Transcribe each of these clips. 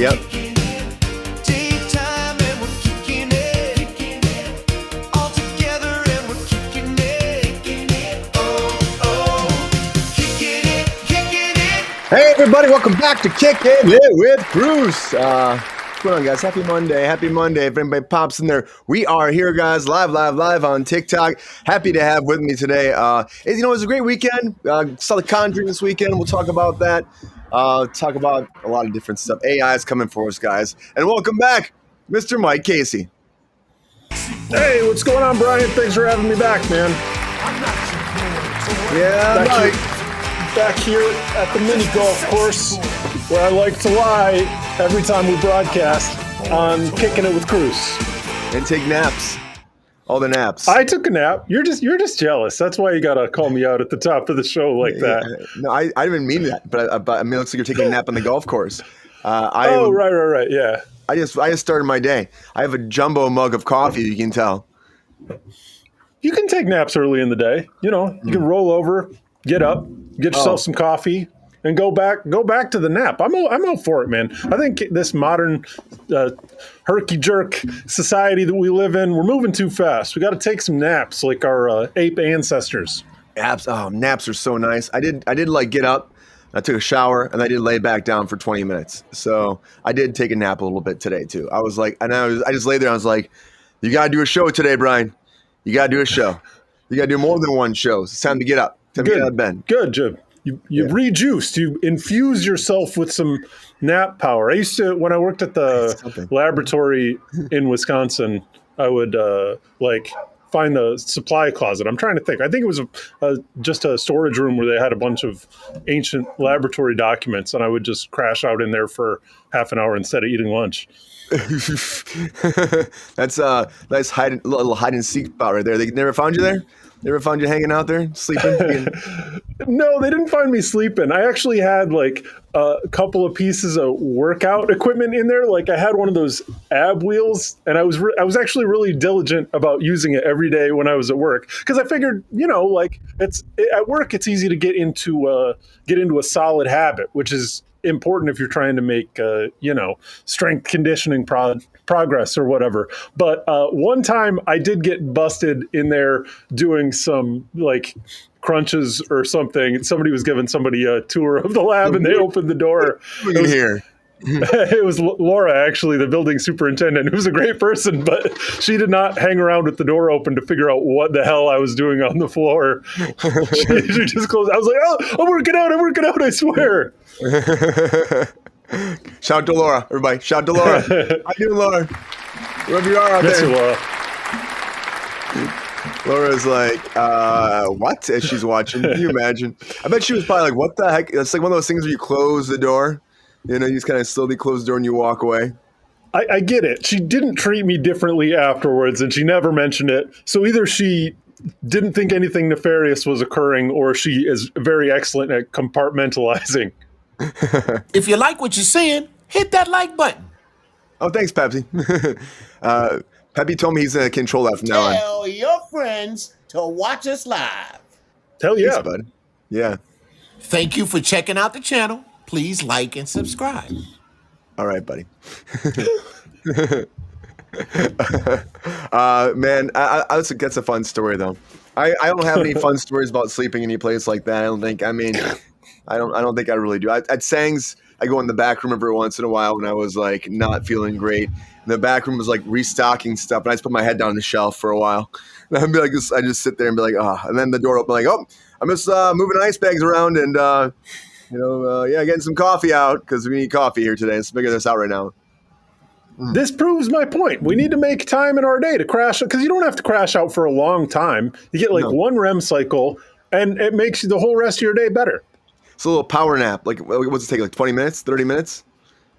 Yep. Hey everybody, welcome back to Kickin with Kruse. What's going on, guys? Happy Monday. Happy Monday. If anybody pops in there, we are here, guys, live on TikTok. Happy to have with me today. It was a great weekend. Saw The Conjuring this weekend. We'll talk about that. Talk about a lot of different stuff. AI is coming for us, guys. And welcome back, Mr. Mike Casey. Hey, what's going on, Brian? Thanks for having me back, man. Yeah, Mike. Back here at the mini golf course where I like to lie every time we broadcast on Kicking It with Kruse. And take naps. All the naps. I took a nap. You're just jealous. That's why you gotta call me out at the top of the show like that. No, I didn't mean that, but I mean, it looks like you're taking a nap on the golf course. Right. Yeah. I just started my day. I have a jumbo mug of coffee. You can tell. You can take naps early in the day. You know, you can roll over, get up, get yourself some coffee, and go back to the nap. I'm all for it, man. I think this modern herky-jerk society that we live in, we're moving too fast. We got to take some naps like our ape ancestors. Naps are so nice. I did like get up, I took a shower, and I did lay back down for 20 minutes. So I did take a nap a little bit today too. I was like, I just laid there. I was like, you got to do a show today, Brian. You got to do a show. You got to do more than one show. It's time to get up. Time to get out of bed. Good, Jim. You rejuiced. You infused yourself with some nap power. I used to, when I worked at the laboratory in Wisconsin, I would find the supply closet. I'm trying to think. I think it was just a storage room where they had a bunch of ancient laboratory documents, and I would just crash out in there for half an hour instead of eating lunch. That's a nice little hide and seek spot right there. They never found you there? They ever found you hanging out there, sleeping? No, they didn't find me sleeping. I actually had like a couple of pieces of workout equipment in there. Like I had one of those ab wheels, and I was actually really diligent about using it every day when I was at work, because I figured, at work it's easy to get into a solid habit, which is important if you're trying to make strength conditioning progress or whatever. But one time I did get busted in there doing some like crunches or something. Somebody was giving somebody a tour of the lab, and they opened the door. It was Laura, actually, the building superintendent, who's a great person, but she did not hang around with the door open to figure out what the hell I was doing on the floor. She just closed. I was like, I'm working out, I swear. Shout to Laura, everybody. Shout to Laura. How you doing, Laura? Wherever you are out there. Laura. Laura's like, what? As she's watching. Can you imagine? I bet she was probably like, what the heck? It's like one of those things where you close the door. You just kind of slowly close the door and you walk away. I get it. She didn't treat me differently afterwards, and she never mentioned it. So either she didn't think anything nefarious was occurring, or she is very excellent at compartmentalizing. If you like what you're seeing, hit that like button. Oh, thanks, Pepsi. Peppy told me he's going to control that from now on. Tell your friends to watch us live. Hell yeah. Thanks, bud. Yeah. Thank you for checking out the channel. Please like and subscribe. All right, buddy. Man, that's a fun story, though. I don't have any fun stories about sleeping any place like that. I don't think I really do. At Sangs, I go in the back room every once in a while when I was like not feeling great. And the back room was like restocking stuff, and I just put my head down on the shelf for a while. And I'd be like, I just sit there and be like, oh, and then the door open, like, oh, I'm just moving ice bags around and getting some coffee out because we need coffee here today. Let's figure this out right now. This proves my point. We need to make time in our day to crash, because you don't have to crash out for a long time. You get one REM cycle, and it makes the whole rest of your day better. It's a little power nap. Like, what's it take? Like 20 minutes, 30 minutes?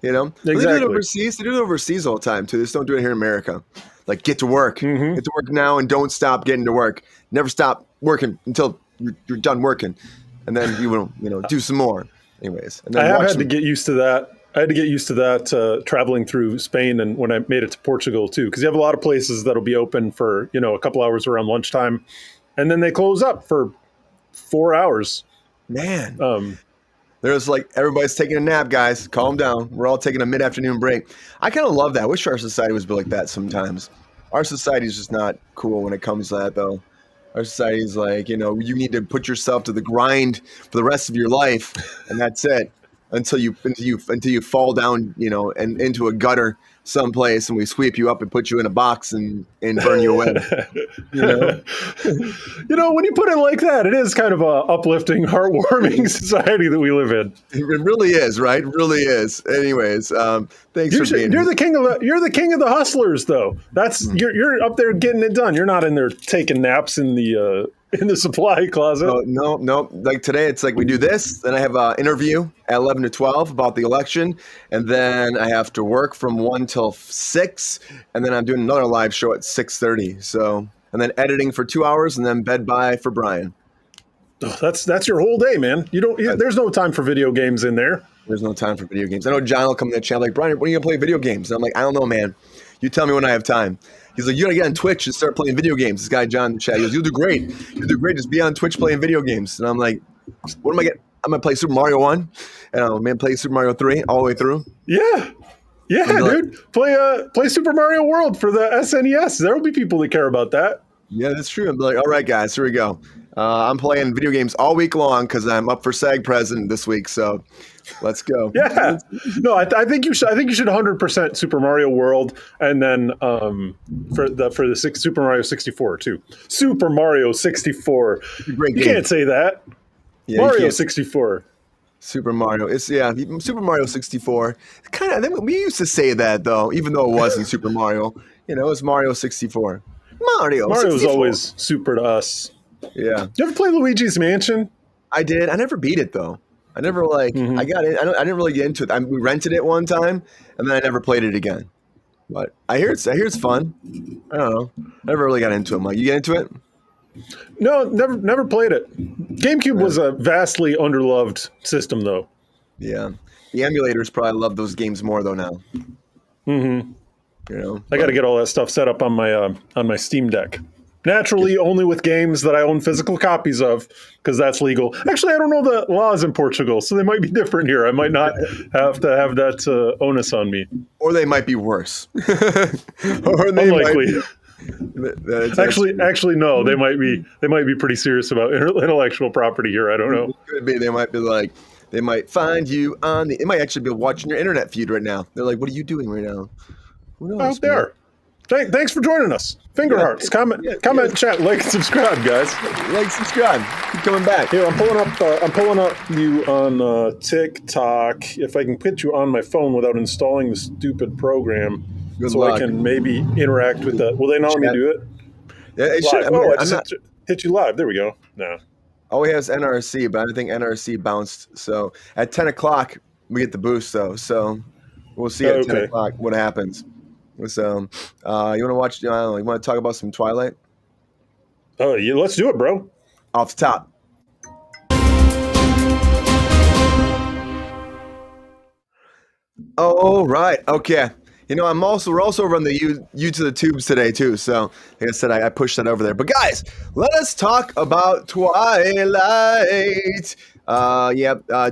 Exactly. They do it overseas. They do it overseas all the time too. They just don't do it here in America. Like, get to work. Mm-hmm. Get to work now, and don't stop getting to work. Never stop working until you're done working, and then you will do some more. Anyways, and then I have had to get used to that. I had to get used to that traveling through Spain, and when I made it to Portugal too, because you have a lot of places that'll be open for a couple hours around lunchtime, and then they close up for 4 hours. Man, There's like everybody's taking a nap, guys. Calm down. We're all taking a mid-afternoon break. I kind of love that. I wish our society was built like that sometimes. Our society is just not cool when it comes to that, though. Our society is like, you need to put yourself to the grind for the rest of your life, and that's it until you fall down, and into a gutter someplace, and we sweep you up and put you in a box and burn you away. When you put it like that, it is kind of a uplifting, heartwarming society that we live in. It really is, right? It really is. Anyways, thanks for being here. You're the king of the hustlers, though. That's you're up there getting it done. You're not in there taking naps in the supply closet. No. Like today, it's like we do this, then I have an interview at 11 to 12 about the election, and then I have to work from 1 till 6, and then I'm doing another live show at 6:30. So, and then editing for 2 hours, and then bed bye for Brian. Oh, that's your whole day, man. There's no time for video games in there. There's no time for video games. I know John will come to the channel like, Brian, when are you gonna play video games? And I'm like, I don't know, man. You tell me when I have time. He's like, you gotta get on Twitch and start playing video games. This guy, John, in the chat, he goes, you'll do great. You'll do great. Just be on Twitch playing video games. And I'm like, what am I getting? I'm gonna play Super Mario 1. And I'm gonna play Super Mario 3 all the way through. Yeah, dude. Play Super Mario World for the SNES. There will be people that care about that. Yeah, that's true. I'm like, all right, guys, here we go. I'm playing video games all week long because I'm up for SAG president this week. So let's go. Yeah. No, I think you should. I think you should 100% Super Mario World, and then for the Super Mario 64 too. Super Mario 64. Great game. You can't say that. Yeah, Mario 64. Super Mario. Super Mario 64. Kind of. I think we used to say that though, even though it wasn't Super Mario. It's Mario 64. Mario was always super to us. Yeah. You ever play Luigi's Mansion? I did. I never beat it though. I never I got it. I didn't really get into it. We rented it one time, and then I never played it again. But I hear it's fun. I don't know. Never really got into it, Mike. You get into it? No, never played it. GameCube was a vastly underloved system, though. Yeah, the emulators probably love those games more though now. I got to get all that stuff set up on my Steam Deck. Naturally, only with games that I own physical copies of, because that's legal. Actually, I don't know the laws in Portugal, so they might be different here. I might not have to have that onus on me. Or they might be worse. Unlikely. Actually, no. They might be pretty serious about intellectual property here. I don't know. Could be. They might be like, they might find you on the. It might actually be watching your internet feed right now. They're like, "What are you doing right now?" Who knows? Out there. Thanks for joining us. Finger hearts. Comment, chat, like, and subscribe, guys. Like, subscribe. Keep coming back. Here, I'm pulling up you on TikTok. If I can put you on my phone without installing the stupid program, Good so luck. I can maybe interact with that. Will they allow me to do it? Yeah, it live. should. I hit you live. There we go. No. All we have is NRC, but I think NRC bounced. So at 10 o'clock, we get the boost, though. So we'll see at 10 o'clock what happens. So you want to watch, you want to talk about some Twilight? Oh, yeah, let's do it, bro. Off the top. Oh, right. Okay. We're also over on the YouTube to the tubes today too. So like I said, I pushed that over there. But guys, let us talk about Twilight.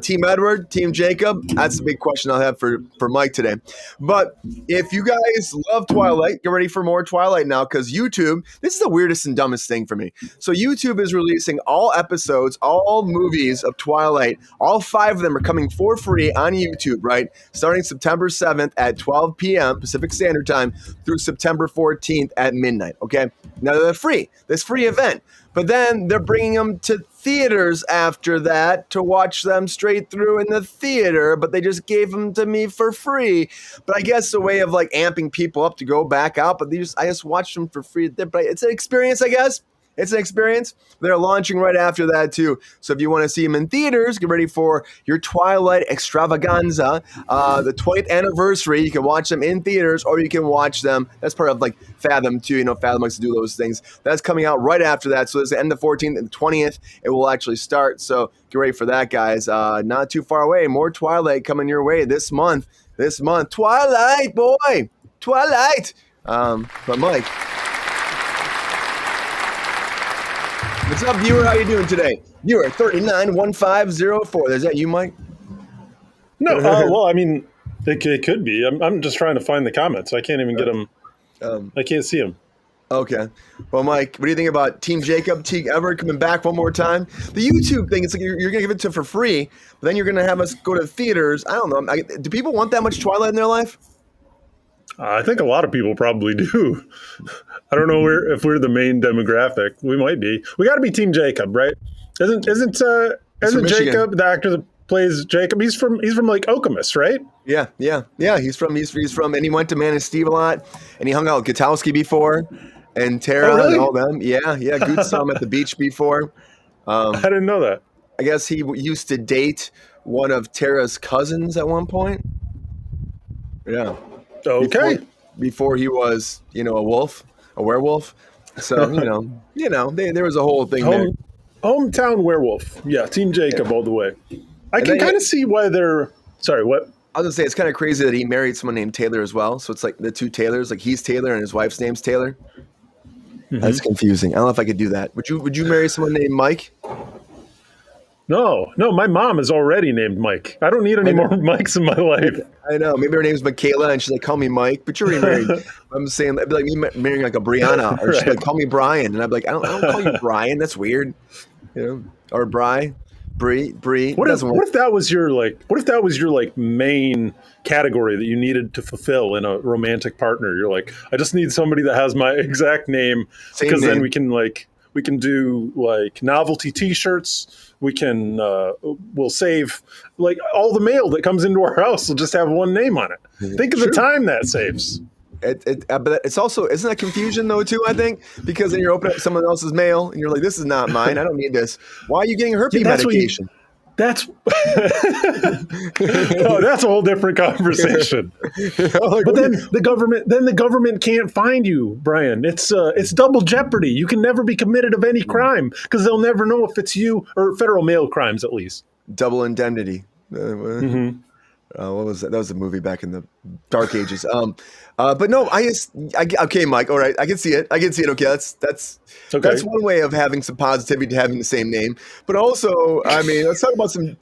Team Edward, Team Jacob. That's the big question I'll have for Mike today. But if you guys love Twilight, get ready for more Twilight now, because YouTube, this is the weirdest and dumbest thing for me. So YouTube is releasing all episodes, all movies of Twilight. All 5 of them are coming for free on YouTube, right? Starting September 7th at 12 p.m. Pacific Standard Time through September 14th at midnight, okay? Now they're free. This free event. But then they're bringing them to theaters after that to watch them straight through in the theater, but they just gave them to me for free. But I guess a way of like amping people up to go back out, but I just watched them for free. But it's an experience, I guess. It's an experience. They're launching right after that too. So if you want to see them in theaters, get ready for your Twilight extravaganza. The 20th anniversary, you can watch them in theaters, or you can watch them. That's part of like Fathom too. Fathom likes to do those things. That's coming out right after that. So it's the end of the 14th and the 20th. It will actually start. So get ready for that, guys. Not too far away. More Twilight coming your way this month. Twilight, boy. Twilight. But Mike. What's up, viewer? How you doing today? Viewer 391504. Is that you, Mike? No, well, I mean, it could be. I'm just trying to find the comments. I can't even get them. I can't see them. Okay. Well, Mike, what do you think about Team Jacob, Team Everett coming back one more time? The YouTube thing, it's like you're going to give it to for free, but then you're going to have us go to theaters. I don't know. Do people want that much Twilight in their life? I think a lot of people probably do. I don't know if we're the main demographic. We might be. We got to be Team Jacob, right? Isn't Jacob the actor that plays Jacob? He's from like Okemos, right? Yeah. He's from, and he went to Man and Steve a lot, and he hung out with Katowski before, and Tara and all them. Yeah. Goose saw him at the beach before. I didn't know that. I guess he used to date one of Tara's cousins at one point. Yeah. Okay. Before he was, a werewolf. So, there was a whole thing there. Hometown werewolf. Yeah, Team Jacob all the way. I can kind of see why they're... Sorry, what? I was going to say, it's kind of crazy that he married someone named Taylor as well. So it's like the two Taylors, like he's Taylor and his wife's name's Taylor. Mm-hmm. That's confusing. I don't know if I could do that. Would you marry someone named Mike? No, my mom is already named Mike. I don't need any more Mikes in my life. I know. Maybe her name's Michaela, and she's like, call me Mike, but you're already married. I'm saying, it'd be like me marrying like a Brianna, or she's like, call me Brian. And I'd be like, I don't call you Brian. That's weird. Or Bri. What if that was your main category that you needed to fulfill in a romantic partner? You're like, I just need somebody that has my exact name, because then we can do like novelty T-shirts. We'll save like all the mail that comes into our house will just have one name on it. Think of the time that saves. But it's also, isn't that confusion though too? I think because then you're opening up someone else's mail and you're like, this is not mine. I don't need this. Why are you getting herpes medication? That's a whole different conversation. But then the government can't find you, Brian. It's double jeopardy. You can never be committed of any crime because they'll never know if it's you, or federal mail crimes at least. Double indemnity. What was that? That was a movie back in the dark ages. But no, okay, Mike. All right, I can see it. Okay, that's one way of having some positivity to having the same name. But also, I mean, let's talk about some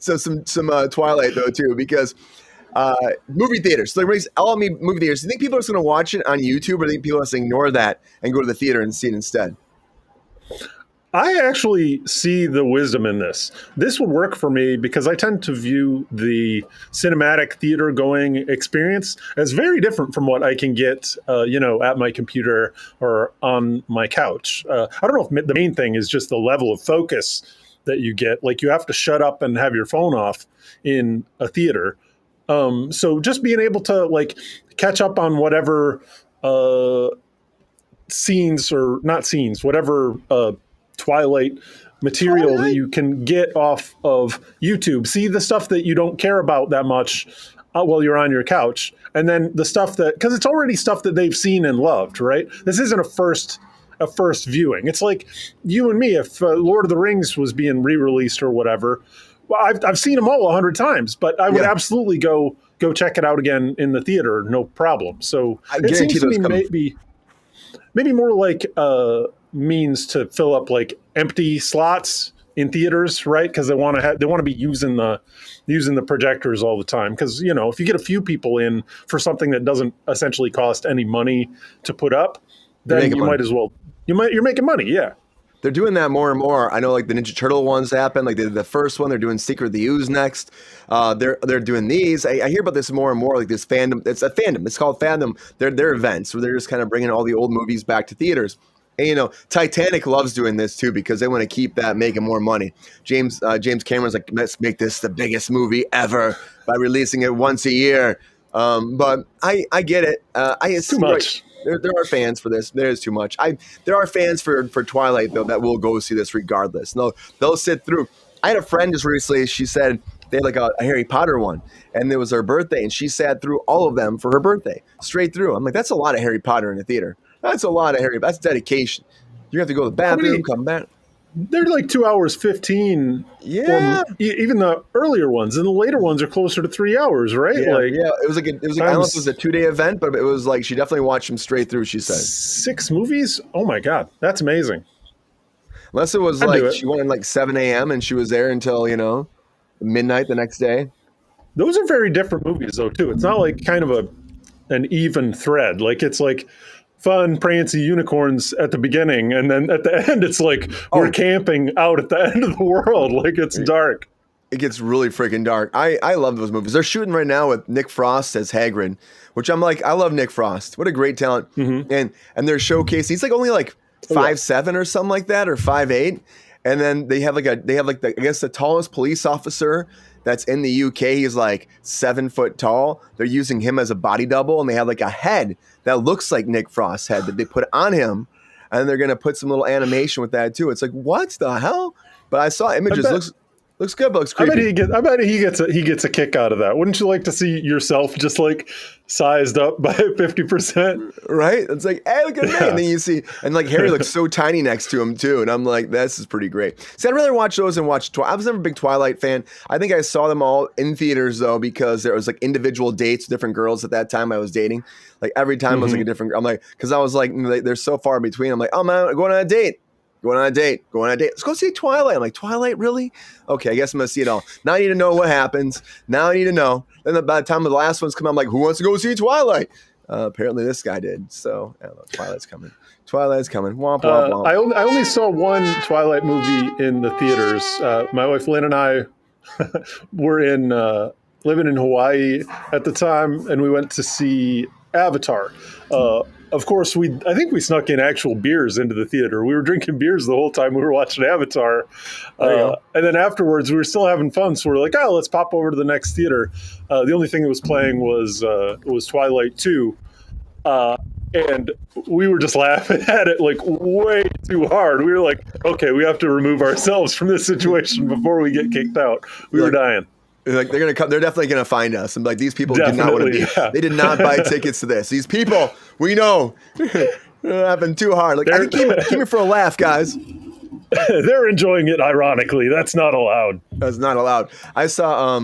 Twilight though too, because movie theaters. So movie theaters. Do you think people are just going to watch it on YouTube, or do you think people are just going to ignore that and go to the theater and see it instead? I actually see the wisdom in this. This would work for me because I tend to view the cinematic theater going experience as very different from what I can get, at my computer or on my couch. I don't know if the main thing is just the level of focus that you get. Like you have to shut up and have your phone off in a theater. So just being able to like catch up on whatever whatever Twilight material that you can get off of YouTube. See the stuff that you don't care about that much while you're on your couch. And then the stuff because it's already stuff that they've seen and loved, right? This isn't a first viewing. It's like you and me, if Lord of the Rings was being re-released or whatever, well, I've seen them all 100 times, but I would absolutely go check it out again in the theater, no problem. So it seems to me maybe more like means to fill up like empty slots in theaters, right? Because they want to be using the projectors all the time. Because if you get a few people in for something that doesn't essentially cost any money to put up, then you might as well you're making money. Yeah, they're doing that more and more. I know, like the Ninja Turtle ones happen. Like they did the first one. They're doing Secret of the Ooze next. They're doing these. I hear about this more and more. Like this fandom. It's a fandom. It's called fandom. They're events where they're just kind of bringing all the old movies back to theaters. And Titanic loves doing this too because they want to keep that making more money. James Cameron's like, let's make this the biggest movie ever by releasing it once a year. But I get it. It's too much. There are fans for this. There is too much. There are fans for Twilight though that will go see this regardless. No, they'll sit through. I had a friend just recently. She said they had like a Harry Potter one, and it was her birthday, and she sat through all of them for her birthday, straight through. I'm like, that's a lot of Harry Potter in a theater. That's a lot of Harry. That's dedication. You have to go to the bathroom, come back. They're like 2 hours 15. Yeah. Even the earlier ones, and the later ones are closer to 3 hours, right? Yeah. It was like I don't know if it was a 2-day event, but it was like she definitely watched them straight through. She said 6 movies. Oh my god, that's amazing. Unless it was she went in like 7 a.m. and she was there until midnight the next day. Those are very different movies, though, too. It's not like kind of an even thread. Like it's like fun, prancy unicorns at the beginning, and then at the end, it's like we're camping out at the end of the world. Like it's dark. It gets really freaking dark. I love those movies. They're shooting right now with Nick Frost as Hagrid, which I'm like, I love Nick Frost. What a great talent. And they're showcasing. He's like only like 5'7" or something like that, or 5'8". And then they have like I guess the tallest police officer that's in the UK. He's like 7 foot tall. They're using him as a body double, and they have like a head that looks like Nick Frost's head that they put on him, and they're gonna put some little animation with that too. It's like, what the hell? But I saw images. Looks good, but looks creepy. I bet he gets a kick out of that. Wouldn't you like to see yourself just like sized up by 50%? Right? It's like, hey, look at me. And then you see, and like Harry looks so tiny next to him too. And I'm like, this is pretty great. See, I'd rather watch those than watch I was never a big Twilight fan. I think I saw them all in theaters though, because there was like individual dates with different girls at that time I was dating. Like every time was like a different girl. I'm like, because I was like, they're so far between. I'm like, oh man, I'm going on a date. Going on a date. Let's go see Twilight. I'm like, Twilight, really? Okay, I guess I'm going to see it all. Now I need to know what happens. Now I need to know. Then by the time the last one's come out, I'm like, who wants to go see Twilight? Apparently this guy did. So, I don't know. Twilight's coming. Womp, womp, womp. I only saw one Twilight movie in the theaters. My wife Lynn and I were living in Hawaii at the time, and we went to see Avatar. Of course, I think we snuck in actual beers into the theater. We were drinking beers the whole time we were watching Avatar. And then afterwards, we were still having fun. So we're like, oh, let's pop over to the next theater. The only thing that was playing was Twilight 2. And we were just laughing at it like way too hard. We were like, okay, we have to remove ourselves from this situation before we get kicked out. We were dying. Like they're gonna come, they're definitely gonna find us and like these people did not want to be. Yeah. They did not buy tickets to this. These people, we know, they're having too hard. Like I think keep it for a laugh, guys. They're enjoying it. Ironically, that's not allowed. That's not allowed. I saw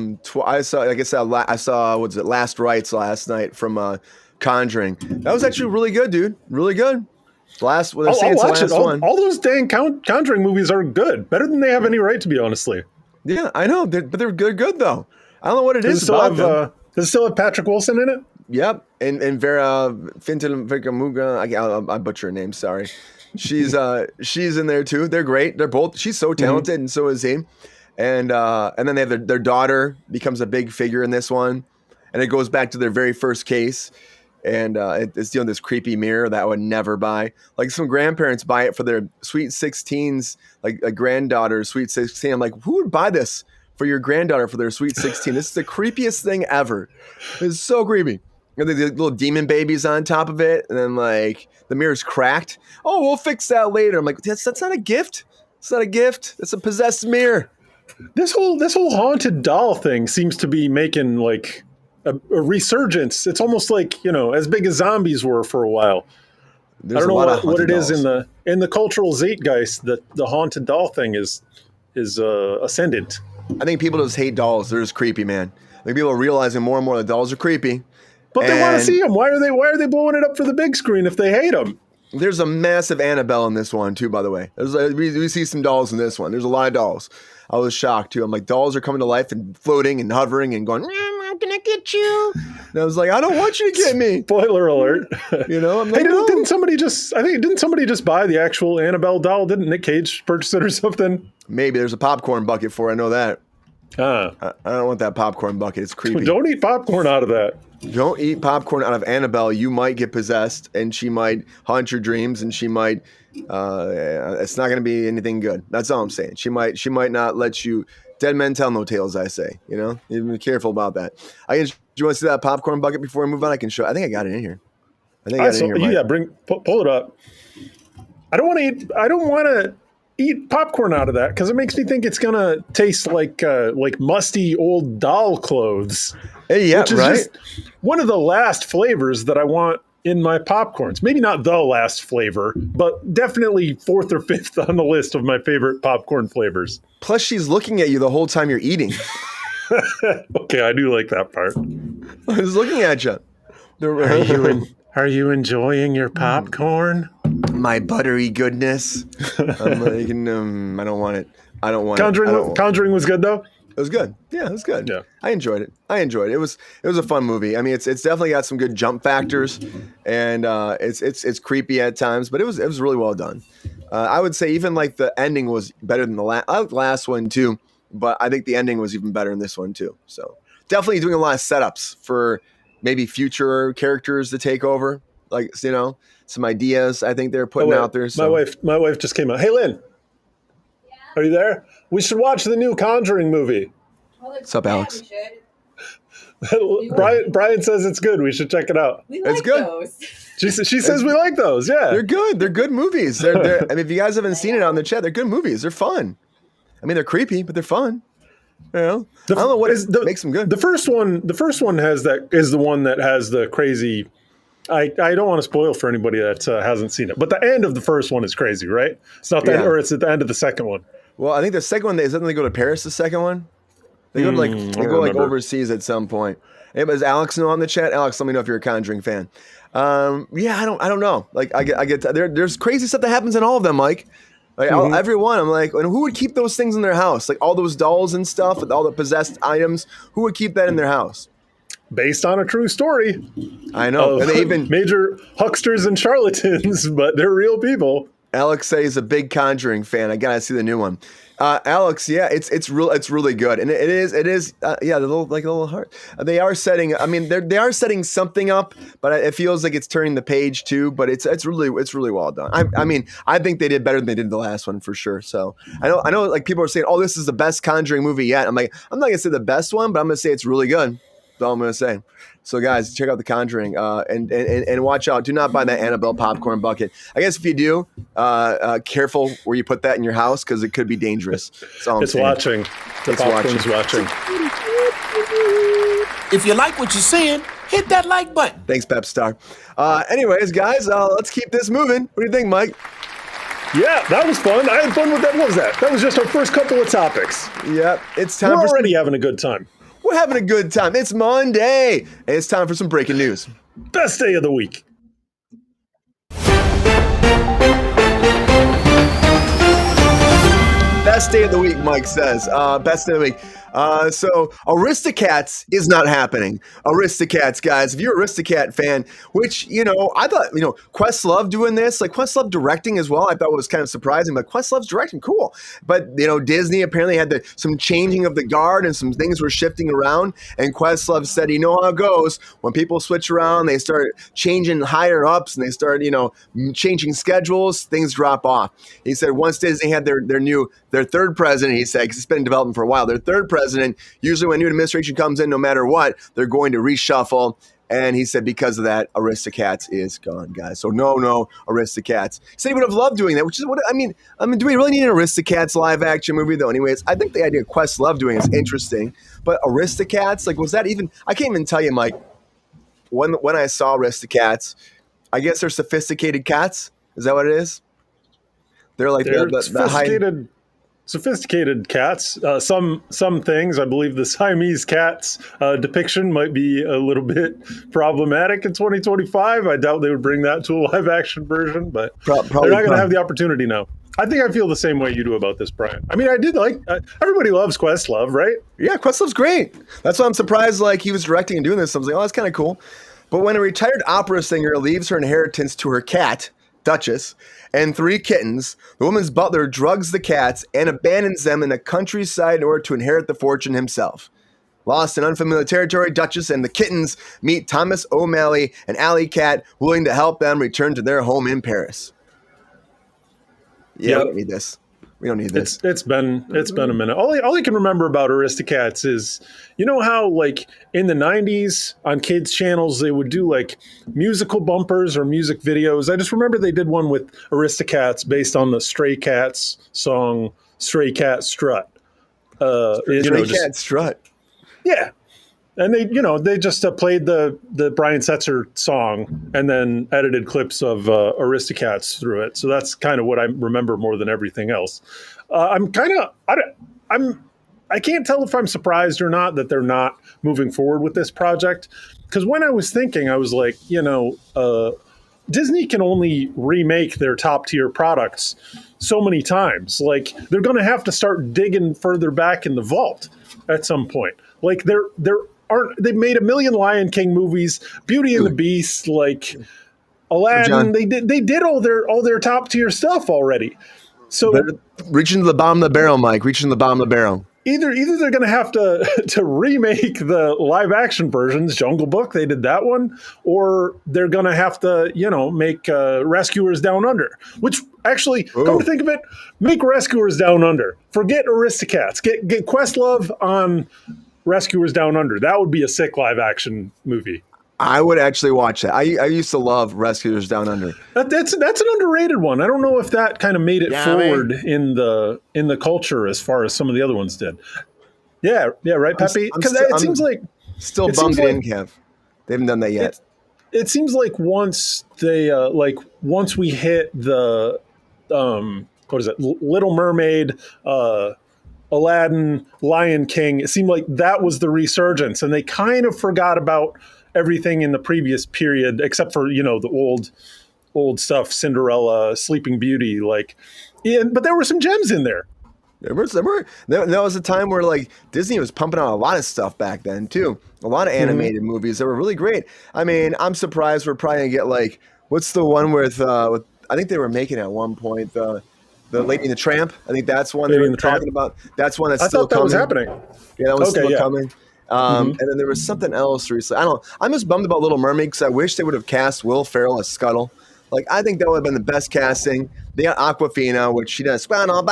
what's it? Last Rites last night from Conjuring. That was actually really good, dude. Really good. Last one. All those dang Conjuring movies are good. Better than they have any right to be, honestly. Yeah, I know, but they're good though. I don't know what it is about them. Does it still have Patrick Wilson in it? Yep, and Vera Fintelmuga. I butcher her name. Sorry. She's in there too. They're great. They're both. She's so talented, and so is he. And then they have their daughter becomes a big figure in this one, and it goes back to their very first case. And it's dealing with this creepy mirror that I would never buy. Like some grandparents buy it for their sweet 16s, like a granddaughter's sweet 16. I'm like, who would buy this for your granddaughter for their sweet 16? This is the creepiest thing ever. It's so creepy. And the little demon babies on top of it, and then like the mirror's cracked. Oh, we'll fix that later. I'm like, that's not a gift. It's not a gift. It's a possessed mirror. This whole haunted doll thing seems to be making like a resurgence. It's almost like, as big as zombies were for a while. I don't know what it is in the cultural zeitgeist that the haunted doll thing is ascendant. I think people just hate dolls. They're just creepy, man. I think people are realizing more and more the dolls are creepy. But they want to see them. Why are they blowing it up for the big screen if they hate them? There's a massive Annabelle in this one too, by the way. We see some dolls in this one. There's a lot of dolls. I was shocked too. I'm like, dolls are coming to life and floating and hovering and going, I'm gonna get you. And I was like, I don't want you to get me. Spoiler alert. I'm like, didn't somebody just buy the actual Annabelle doll? Didn't Nick Cage purchase it or something? Maybe there's a popcorn bucket for it. I know that. I don't want that popcorn bucket. It's creepy. Don't eat popcorn out of that. Don't eat popcorn out of Annabelle. You might get possessed, and she might haunt your dreams, and she might. It's not going to be anything good. That's all I'm saying. She might not let you. Dead men tell no tales, I say. You be careful about that. Do you want to see that popcorn bucket before we move on? I can show. I think I got it in here. Pull it up. I don't want to eat popcorn out of that because it makes me think it's gonna taste like musty old doll clothes. Hey, yeah, which is right. Just one of the last flavors that I want in my popcorns. Maybe not the last flavor, but definitely fourth or fifth on the list of my favorite popcorn flavors. Plus, she's looking at you the whole time you're eating. Okay, I do like that part. I was looking at you. Are you enjoying your popcorn? My buttery goodness. I'm like, I don't want it. I don't want Conjuring it. Conjuring was good though. It was good. Yeah, it was good. Yeah. I enjoyed it. It was a fun movie. I mean, it's definitely got some good jump factors, and it's creepy at times, but it was really well done. I would say even like the ending was better than the last one too, but I think the ending was even better in this one too. So definitely doing a lot of setups for maybe future characters to take over, like some ideas I think they're putting out there. So. My wife just came out. Hey, Lynn, are you there? We should watch the new Conjuring movie. What's up, Alex? Brian says it's good. We should check it out. It's good. Those. She says we like those. Yeah, they're good. They're good movies. They're I mean, if you guys haven't seen it on the chat, they're good movies. They're fun. I mean, they're creepy, but they're fun. I don't know what makes them good. The first one is the one that has the crazy. I don't want to spoil for anybody that hasn't seen it, but the end of the first one is crazy, right? It's not that, or it's at the end of the second one. Well, I think the second one, doesn't they go to Paris? The second one, they go to overseas at some point. Hey, is Alex on the chat? Alex, let me know if you're a Conjuring fan. Yeah, I don't know. Like I get there's crazy stuff that happens in all of them, Mike. Like every one, I'm like, and who would keep those things in their house? Like all those dolls and stuff, with all the possessed items. Who would keep that in their house? Based on a true story. I know. And they even major hucksters and charlatans, but they're real people. Alex says he's a big Conjuring fan. I gotta see the new one. Alex, yeah, it's really good, and it is yeah, the little heart. They are setting. I mean, they are setting something up, but it feels like it's turning the page too. But it's really well done. I mean, I think they did better than they did the last one for sure. So I know, like people are saying, oh, this is the best Conjuring movie yet. I'm like, I'm not gonna say the best one, but I'm gonna say it's really good. That's all I'm gonna say. So guys, check out The Conjuring and watch out. Do not buy that Annabelle popcorn bucket. I guess if you do, careful where you put that in your house because it could be dangerous. That's all I'm saying. Watching. The popcorn's watching. If you like what you're seeing, hit that like button. Thanks, Pep Star. Anyways, guys, let's keep this moving. What do you think, Mike? Yeah, that was fun. I had fun with that. What was that? That was just our first couple of topics. Yeah, it's time. We're already having a good time. We're having a good time. It's Monday, and it's time for some breaking news. Best day of the week. Best day of the week, Mike says. Best day of the week. So Aristocats is not happening. Aristocats, guys. If you're an Aristocat fan, which, I thought, Questlove doing this, like Questlove directing as well, I thought was kind of surprising, but Questlove's directing, cool. But, Disney apparently had some changing of the guard and some things were shifting around. And Questlove said, you know how it goes. When people switch around, they start changing higher ups and they start, changing schedules, things drop off. He said once Disney had their third president, he said, because it's been in development for a while, their third president, usually when new administration comes in, no matter what, they're going to reshuffle. And he said because of that, Aristocats is gone, guys. So no Aristocats. He said he would have loved doing that, which is what I mean, do we really need an Aristocats live action movie though? Anyways, I think the idea of Questlove doing is interesting, but Aristocats, like, was that even? I can't even tell you, Mike. When I saw Aristocats, I guess they're sophisticated cats. Is that what it is? They're like the sophisticated cats. Some things, I believe the Siamese cats depiction might be a little bit problematic in 2025. I doubt they would bring that to a live action version, but they're not going to have the opportunity now. I think I feel the same way you do about this, Brian. I mean, I did everybody loves Questlove, right? Yeah, Questlove's great. That's why I'm surprised he was directing and doing this. I was like, oh, that's kind of cool. But when a retired opera singer leaves her inheritance to her cat, Duchess, and 3 kittens, the woman's butler drugs the cats and abandons them in the countryside in order to inherit the fortune himself. Lost in unfamiliar territory, Duchess and the kittens meet Thomas O'Malley, an alley cat, willing to help them return to their home in Paris. Yeah, we don't need this. We don't need this. It's been a minute. All I can remember about Aristocats is, how in the 90s on kids channels they would do musical bumpers or music videos. I just remember they did one with Aristocats based on the Stray Cats song "Stray Cat Strut." Cat Strut. Yeah. And they just played the Brian Setzer song and then edited clips of Aristocats through it. So that's kind of what I remember more than everything else. I can't tell if I'm surprised or not that they're not moving forward with this project. Because when I was thinking, I was like, Disney can only remake their top tier products so many times. Like they're going to have to start digging further back in the vault at some point. Like they've made a million Lion King movies, Beauty and the Beast, like Aladdin. They did all their top tier stuff already. So reaching to the bottom of the barrel, Mike. Reaching to the bottom of the barrel. Either they're going to have to remake the live action versions, Jungle Book, they did that one, or they're going to have to, make Rescuers Down Under, which actually, come to think of it, make Rescuers Down Under. Forget Aristocats. Get Questlove on Rescuers Down Under. That would be a sick live action movie. I would actually watch that. I used to love Rescuers Down Under. That's an underrated one. I don't know if that kind of made it forward in the culture as far as some of the other ones did. Yeah, right, Pepe? Because it seems like still bumped in, Kev. They haven't done that yet. It seems like once they once we hit the what is it? Little Mermaid, Aladdin, Lion King. It seemed like that was the resurgence, and they kind of forgot about everything in the previous period, except for the old stuff, Cinderella, Sleeping Beauty, but there were some gems in there. There was a time where like Disney was pumping out a lot of stuff back then too. A lot of animated movies that were really great. I mean, I'm surprised we're probably gonna get what's the one with I think they were making at one point the Lady and the Tramp. I think that's one they were talking about. That's one that's still coming. I thought that was happening. Yeah, that was still coming. And then there was something else recently. I'm just bummed about Little Mermaid because I wish they would have cast Will Ferrell as Scuttle. Like, I think that would have been the best casting. They got Aquafina, which she does she did all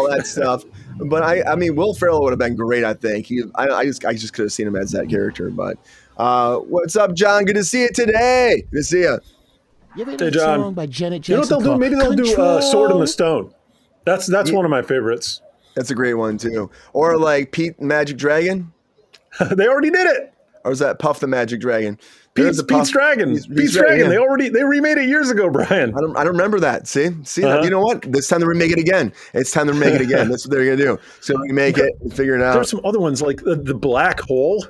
that stuff. But I mean, Will Ferrell would have been great. I think I just could have seen him as that character. But what's up, John? Good to see you today. Good to see you. Hey, John. By Janet Jackson, you know what they'll do? Maybe they'll do Sword in the Stone. That's one of my favorites. That's a great one too. Or like Pete the Magic Dragon. They already did it. Or was that Puff the Magic Dragon? Pete's Dragon. Pete's Dragon. Yeah. They remade it years ago, Brian. I don't remember that. See, you know what? It's time to remake it again. It's time to remake it again. That's what they're gonna do. So remake it and figure it out. There's some other ones like the Black Hole.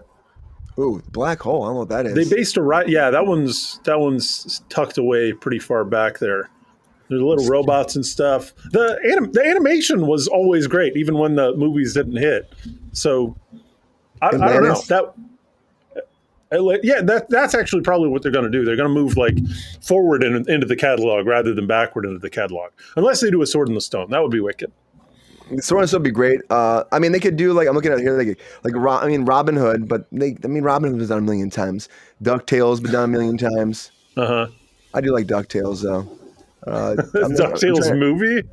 Ooh, Black Hole. I don't know what that is. They based that one's tucked away pretty far back there. There's little robots and stuff. The animation was always great, even when the movies didn't hit. So I don't know that's actually probably what they're going to do. They're going to move forward into the catalog rather than backward into the catalog, unless they do a Sword in the Stone. That would be wicked. Sword in the Stone would be great. I mean, they could do I'm looking at it here Robin Hood, but Robin Hood was done a million times. DuckTales been done a million times. I do like DuckTales though. DuckTales movie?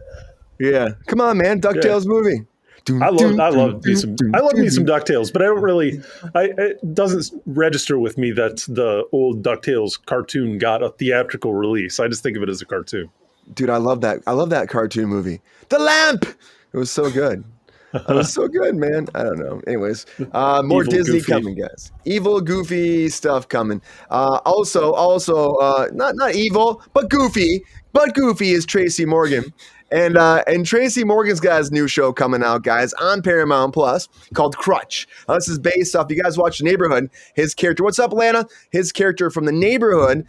Yeah. Come on, man. DuckTales movie. I love me some DuckTales, but I don't really it doesn't register with me that the old DuckTales cartoon got a theatrical release. I just think of it as a cartoon. Dude, I love that cartoon movie. The Lamp. It was so good. It was so good, man. I don't know. Anyways, more Evil, Disney goofy. coming, guys. Evil, goofy stuff coming. Also, not evil, but goofy. But goofy is Tracy Morgan. And Tracy Morgan's got his new show coming out, guys, on Paramount Plus called CRUTCH. This is based off, you guys watch The Neighborhood, his character, what's up, Atlanta? His character from The Neighborhood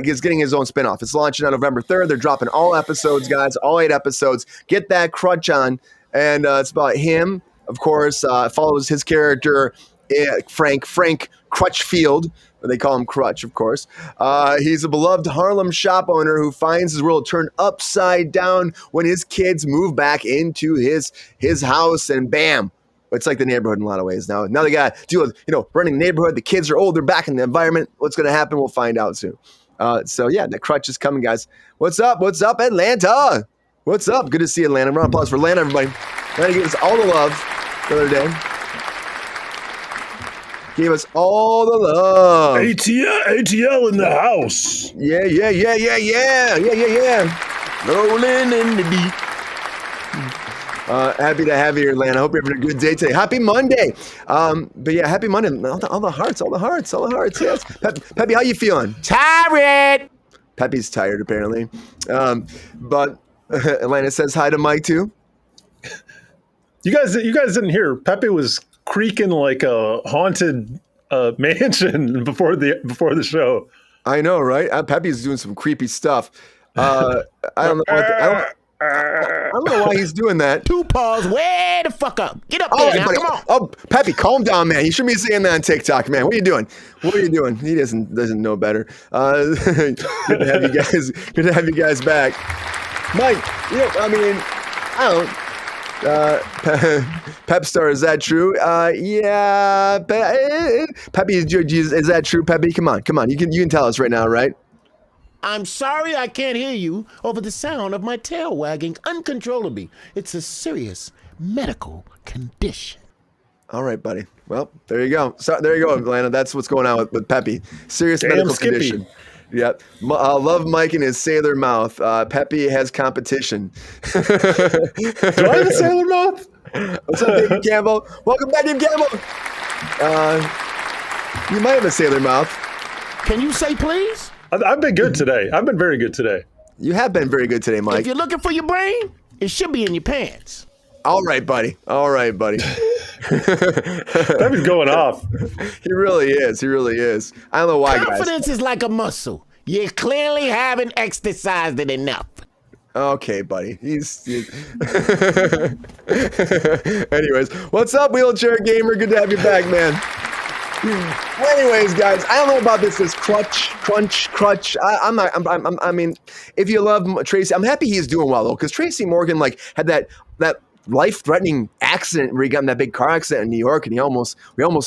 is getting his own spinoff. It's launching on November 3rd. They're dropping all episodes, guys, all 8 episodes. Get that CRUTCH on. And it's about him, of course, follows his character, Frank Crutchfield. They call him CRUTCH, of course. He's a beloved Harlem shop owner who finds his world turned upside down when his kids move back into his house, and bam, it's like The Neighborhood in a lot of ways. Now they got to deal with, running the neighborhood. The kids are old. They're back in the environment. What's going to happen? We'll find out soon. So yeah, the CRUTCH is coming, guys. What's up? What's up, Atlanta? What's up? Good to see Atlanta. Round of applause for Atlanta, everybody. Atlanta gave us all the love the other day. Gave us all the love. ATL in the house. Yeah. Rolling in the deep. Happy to have you here, Atlanta. Hope you're having a good day today. Happy Monday. But yeah, happy Monday. All the hearts. Yes. Peppy, how you feeling? Tired. Peppy's tired, apparently. But Atlanta says hi to Mike, too. You guys didn't hear. Pepe was creaking like a haunted mansion before the show. I know, right? Pepe's doing some creepy stuff. I don't know. I don't know why he's doing that. 2 paws way the fuck up. Get up All there right, now. buddy. Come on. Oh, Pepe, calm down, man. You shouldn't be saying that on TikTok, man. What are you doing? What are you doing? He doesn't know better. Good to have you guys. Good to have you guys back, Mike. I mean, I don't. Pep Star, is that true? Yeah. Pepe, is that true? Pepe, come on. You can tell us right now, right? I'm sorry I can't hear you over the sound of my tail wagging uncontrollably. It's a serious medical condition. All right, buddy. Well, there you go. So there you go, Atlanta. That's what's going on with Pepe. Serious medical condition. Yep. Love Mike and his sailor mouth. Pepe has competition. Do I have a sailor mouth? What's up, David Campbell? Welcome back, David Campbell. You might have a sailor mouth. Can you say please? I've been good today. I've been very good today. You have been very good today, Mike. If you're looking for your brain, it should be in your pants. All right, buddy. Pepe's going off. He really is. I don't know why, guys. Confidence is like a muscle. You clearly haven't exercised it enough. Okay, buddy. Anyways, what's up, Wheelchair Gamer? Good to have you back, man. Anyways, guys, I don't know about this CRUTCH. I mean, if you love Tracy, I'm happy he's doing well though, because Tracy Morgan had that life-threatening accident where he got in that big car accident in New York, and we almost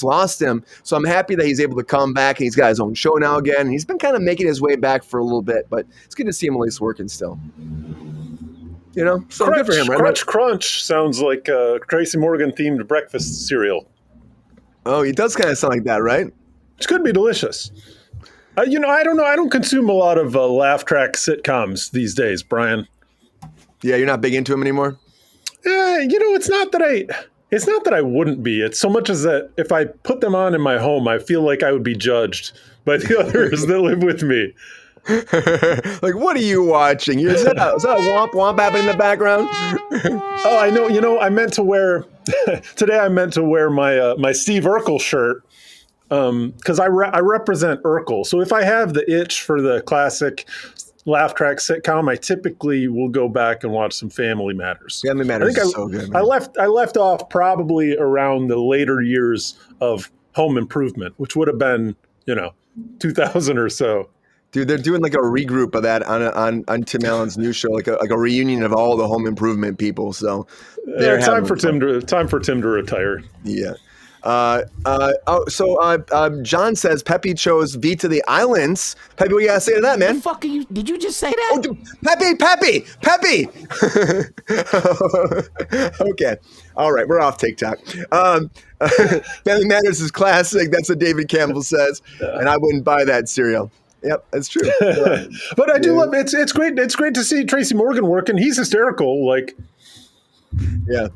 lost him. So I'm happy that he's able to come back, and he's got his own show now again. And he's been kind of making his way back for a little bit, but it's good to see him at least working still. So good for him, right? Crunch sounds like a Tracy Morgan themed breakfast cereal. Oh, he does kind of sound like that, right? It could be delicious. I don't know. I don't consume a lot of laugh track sitcoms these days, Brian. Yeah, you're not big into them anymore? It's not that I wouldn't be. It's so much as that if I put them on in my home, I feel like I would be judged by the others that live with me. What are you watching? Is that a womp womp happening in the background? Oh, I know. I meant to wear today. I meant to wear my Steve Urkel shirt because I represent Urkel. So if I have the itch for the classic laugh track sitcom, I typically will go back and watch some Family Matters. Family Matters is so good, man. I left off probably around the later years of Home Improvement, which would have been 2000 or so. Dude, they're doing a regroup of that on Tim Allen's new show, like a reunion of all the Home Improvement people. So time for Tim to retire. Yeah. John says Pepe chose V to the Islands. Pepe, what you gotta say to that, man? The fuck are you? Did you just say that? Oh, dude, Pepe. Okay. All right, we're off TikTok. Family Matters is classic. That's what David Campbell says, and I wouldn't buy that cereal. Yep, that's true. But I do love it. It's great. It's great to see Tracy Morgan working. He's hysterical. Yeah.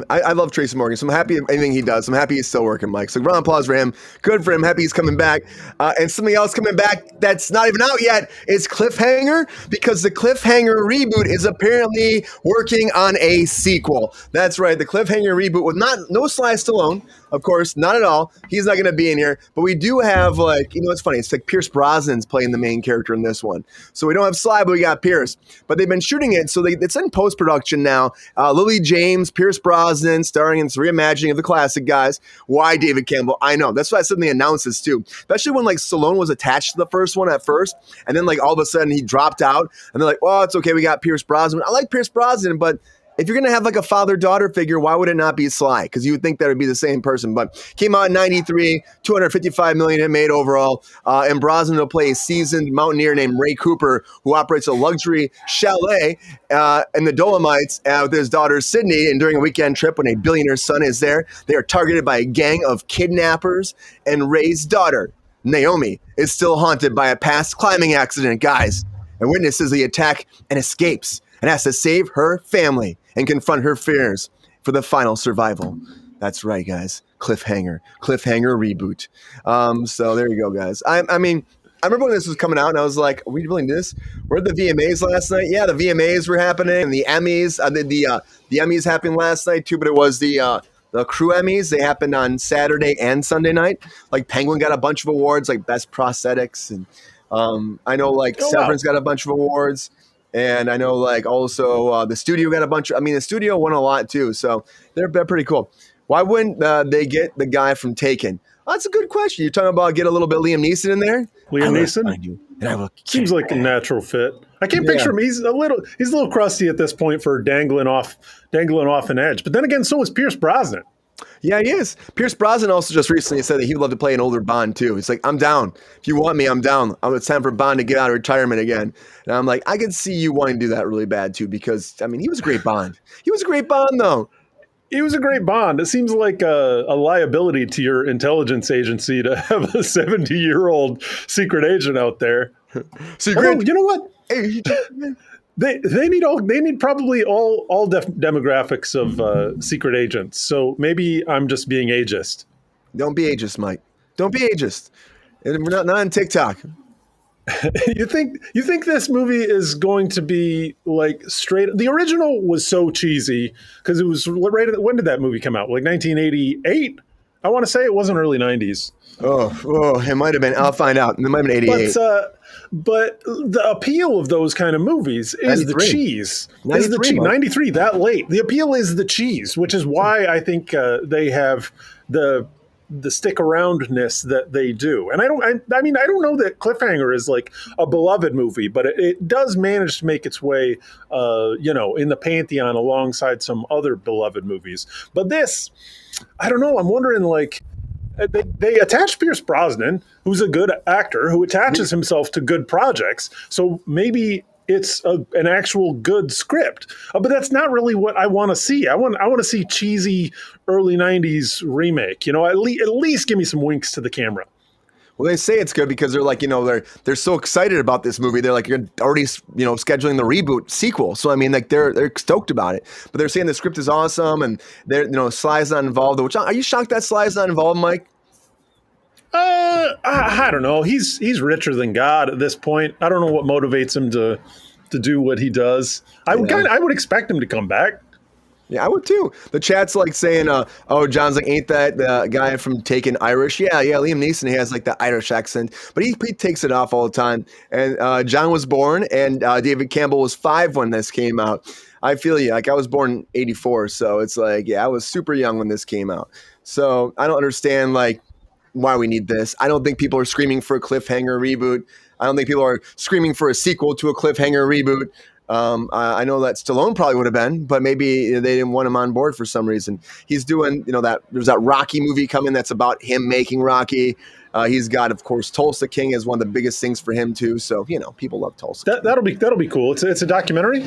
I love Tracy Morgan, so I'm happy anything he does. I'm happy he's still working, Mike. So round of applause for him. Good for him. Happy he's coming back. And something else coming back that's not even out yet is Cliffhanger, because the Cliffhanger reboot is apparently working on a sequel. That's right, the Cliffhanger reboot with no Sly Stallone, of course, not at all. He's not going to be in here. But we do have it's funny. It's like Pierce Brosnan's playing the main character in this one. So we don't have Sly, but we got Pierce. But they've been shooting it, so it's in post-production now. Lily James, Pierce Brosnan, starring in this reimagining of the classic guys. Why David Campbell? I know. That's why I said in the announcements too. Especially when Stallone was attached to the first one at first, and then all of a sudden he dropped out, and they're like, "Oh, it's okay. We got Pierce Brosnan." I like Pierce Brosnan, but if you're going to have a father-daughter figure, why would it not be Sly? Because you would think that would be the same person. But came out in 93, $255 million it made overall. And Brosnan will play a seasoned mountaineer named Ray Cooper, who operates a luxury chalet in the Dolomites with his daughter Sydney. And during a weekend trip when a billionaire's son is there, they are targeted by a gang of kidnappers. And Ray's daughter, Naomi, is still haunted by a past climbing accident, guys, and witnesses the attack and escapes and has to save her family and confront her fears for the final survival. That's right, guys. Cliffhanger reboot. So there you go, guys. I remember when this was coming out, and I was like, "Are we really doing this?" Were the VMAs last night? Yeah, the VMAs were happening, and the Emmys. The Emmys happened last night too, but it was the the Crew Emmys. They happened on Saturday and Sunday night. Like Penguin got a bunch of awards, like best prosthetics, and I know like Severance got a bunch of awards, and I know like also the studio got a bunch of. I mean, the studio won a lot too, so they're pretty cool. Why wouldn't they get the guy from Taken? Oh, that's a good question. You're talking about get a little bit of Liam Neeson in there. Liam Neeson? And I will seems like a natural fit. I can't picture him. He's a little crusty at this point for dangling off an edge. But then again, so is Pierce Brosnan. Yeah, he is. Pierce Brosnan also just recently said that he would love to play an older Bond too. He's like, I'm down. If you want me, I'm down. It's time for Bond to get out of retirement again. And I'm like, I can see you wanting to do that really bad too, because I mean, he was a great Bond. He was a great Bond though. He was a great Bond. It seems like a liability to your intelligence agency to have a 70-year-old secret agent out there. Secret. You know what? They need probably all demographics of secret agents. So maybe I'm just being ageist. Don't be ageist, Mike. Don't be ageist. And we're not on TikTok. You think this movie is going to be like straight? The original was so cheesy because it was when did that movie come out? Like 1988. I want to say it wasn't early 90s. Oh, it might have been. I'll find out. It might have been 88. But the appeal of those kind of movies is 93. The cheese. 93, that late. The appeal is the cheese, which is why I think they have the stick aroundness that they do. And I don't know that Cliffhanger is like a beloved movie, but it does manage to make its way, in the pantheon alongside some other beloved movies. But this, I don't know. I'm wondering, like, they attach Pierce Brosnan, who's a good actor, who attaches himself to good projects. So maybe it's an actual good script, but that's not really what I want to see. I want to see cheesy early 90s remake. At least give me some winks to the camera. Well, they say it's good because they're like, they're so excited about this movie. They're like, you're already, scheduling the reboot sequel. So I mean, like they're stoked about it. But they're saying the script is awesome and Sly's not involved. Which are you shocked that Sly's not involved, Mike? I don't know. He's richer than God at this point. I don't know what motivates him to do what he does. I would expect him to come back. Yeah, I would too. The chat's like saying, John's like, ain't that the guy from Taken Irish? Yeah, Liam Neeson, he has like the Irish accent, but he takes it off all the time. And John was born, and David Campbell was 5 when this came out. I feel you. Like I was born in 84, so it's like, I was super young when this came out. So I don't understand like why we need this. I don't think people are screaming for a Cliffhanger reboot. I don't think people are screaming for a sequel to a Cliffhanger reboot. I know that Stallone probably would have been, but maybe they didn't want him on board for some reason. He's doing, there's that Rocky movie coming that's about him making Rocky. He's got, of course, Tulsa King is one of the biggest things for him too. So people love Tulsa. That'll be cool. It's a documentary.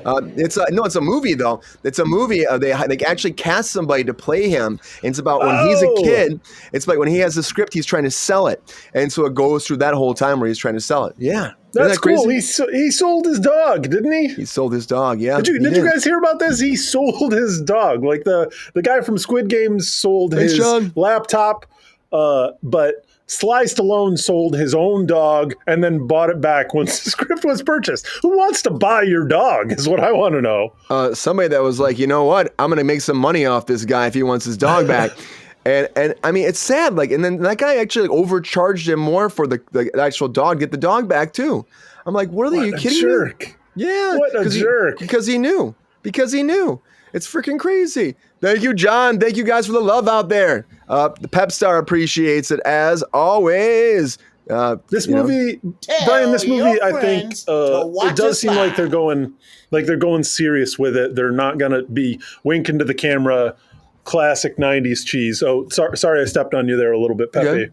It's a movie though. It's a movie. They actually cast somebody to play him. And it's about when he's a kid. It's like when he has a script, he's trying to sell it, and so it goes through that whole time where he's trying to sell it. Yeah, that's cool. He sold his dog, didn't he? He sold his dog. Yeah. Did you guys hear about this? He sold his dog. Like the guy from Squid Games sold his laptop, but Sly Stallone sold his own dog and then bought it back once the script was purchased. Who wants to buy your dog is what I want to know. Somebody that was like, you know what? I'm going to make some money off this guy if he wants his dog back. And I mean, it's sad. Like, and then that guy actually overcharged him more for the actual dog, get the dog back too. I'm like, what are you kidding jerk. Me? Yeah. What a jerk. Because he knew. It's freaking crazy. Thank you, John. Thank you guys for the love out there. The Pep Star appreciates it as always. This movie, Brian, I think it does seem like they're going serious with it. They're not going to be winking to the camera, classic 90s cheese. Oh, sorry I stepped on you there a little bit, Pepe.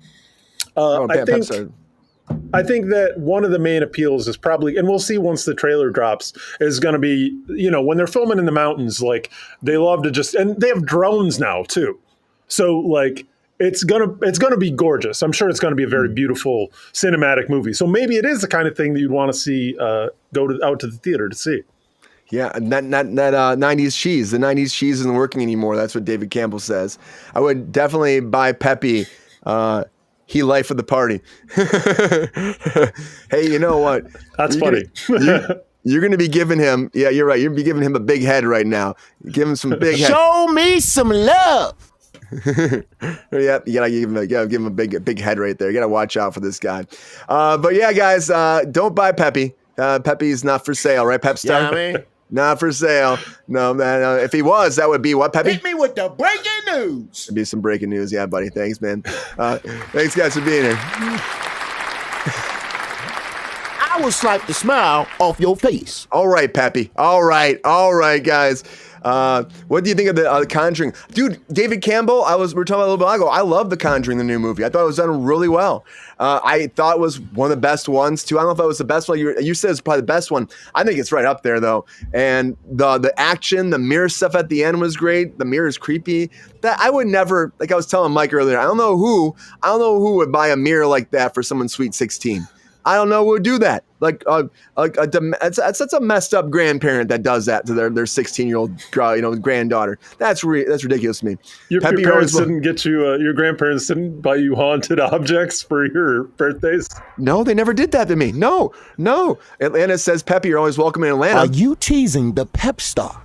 I think that one of the main appeals is probably, and we'll see once the trailer drops, is going to be, when they're filming in the mountains, like they love to and they have drones now too. So like it's gonna be gorgeous. I'm sure it's going to be a very beautiful cinematic movie. So maybe it is the kind of thing that you'd want to see out to the theater to see. Yeah, and that 90s cheese. The 90s cheese isn't working anymore. That's what David Campbell says. I would definitely buy Pepe. He life of the party. Hey, you know what? That's funny. You're going to be giving him. Yeah, you're right. You're going to be giving him a big head right now. Give him some big head. Show me some love. Yeah, you gotta give him a big head right there. You gotta watch out for this guy. But yeah, guys, don't buy Peppy. Peppy's not for sale, right, Pep Star? Yeah, I mean, Not for sale. No, man. If he was, that would be what, Peppy? hit me with the breaking news. It'd be some breaking news. Yeah, buddy. Thanks, man. Thanks, guys, for being here. I will swipe the smile off your face. All right, Peppy. All right, guys. What do you think of the Conjuring? Dude, David Campbell, we were talking about a little while ago. I love The Conjuring, the new movie. I thought it was done really well. I thought it was one of the best ones, too. I don't know if it was the best one. You said it's probably the best one. I think it's right up there, though. And the action, the mirror stuff at the end was great. The mirror is creepy. That I would never, like I was telling Mike earlier, I don't know who would buy a mirror like that for someone's sweet 16. I don't know who would do that. That's a messed up grandparent that does that to their 16-year-old granddaughter. That's ridiculous to me. Your parents didn't get you. Your grandparents didn't buy you haunted objects for your birthdays. No, they never did that to me. No. Atlanta says, Peppy, you're always welcome in Atlanta. Are you teasing the Pep Star?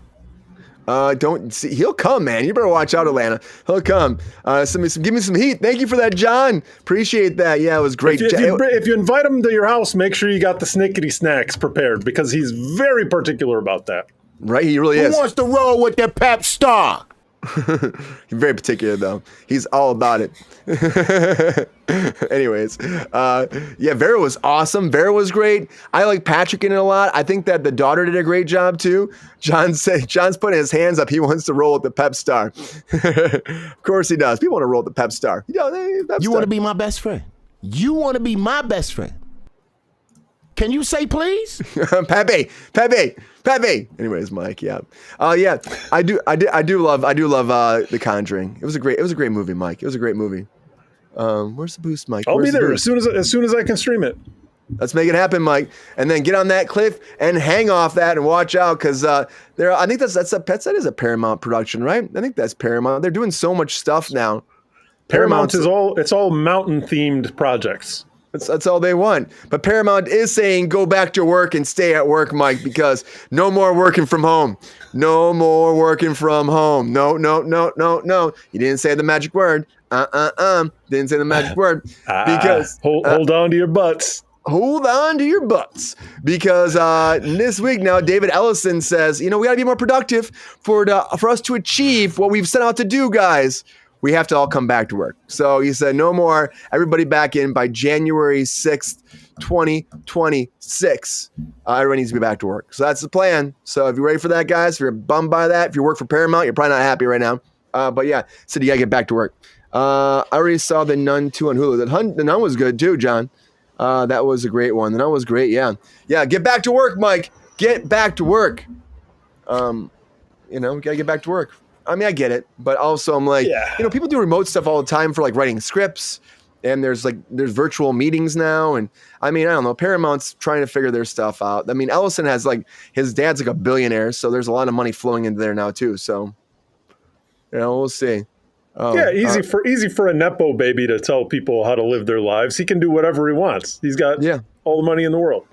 Don't see. He'll come, man. You better watch out, Atlanta. He'll come. Give me some heat. Thank you for that, John. Appreciate that. Yeah, it was great. If you invite him to your house, make sure you got the snickety snacks prepared because he's very particular about that. Right, he really is. Who wants to roll with the Pep Star? He's very particular, though. He's all about it. Anyways, yeah, Vera was awesome. Vera was great. I like Patrick in it a lot. I think that the daughter did a great job, too. John's putting his hands up. He wants to roll with the Pep Star. Of course he does. People want to roll with the Pep Star. You want to be my best friend? You want to be my best friend? Can you say please? Pepe. Anyways, Mike, yeah. Yeah, I do love The Conjuring. It was a great movie, Mike. It was a great movie. Where's the boost, Mike? I'll be there as soon as I can stream it. Let's make it happen, Mike. And then get on that cliff and hang off that and watch out because I think that is a Paramount production, right? I think that's Paramount. They're doing so much stuff now. Paramount is all mountain themed projects. That's all they want. But Paramount is saying go back to work and stay at work, Mike, because no more working from home. No more working from home. No. You didn't say the magic word. Didn't say the magic word. Because hold on to your butts. Hold on to your butts. Because this week now, David Ellison says, we got to be more productive for us to achieve what we've set out to do, guys. We have to all come back to work. So he said, no more, everybody back in by January 6th, 2026. Everybody needs to be back to work. So that's the plan. So if you're ready for that, guys, if you're bummed by that, if you work for Paramount, you're probably not happy right now. But yeah, so you got to get back to work. I already saw The Nun 2 on Hulu. The Nun was good too, John. That was a great one. The Nun was great, yeah. Yeah, get back to work, Mike. Get back to work. We got to get back to work. I mean, I get it, but also I'm like, people do remote stuff all the time for like writing scripts, and there's virtual meetings now, and I mean, I don't know, Paramount's trying to figure their stuff out. I mean, Ellison has his dad's like a billionaire, so there's a lot of money flowing into there now too. So, we'll see. Easy for a nepo baby to tell people how to live their lives. He can do whatever he wants. He's got all the money in the world.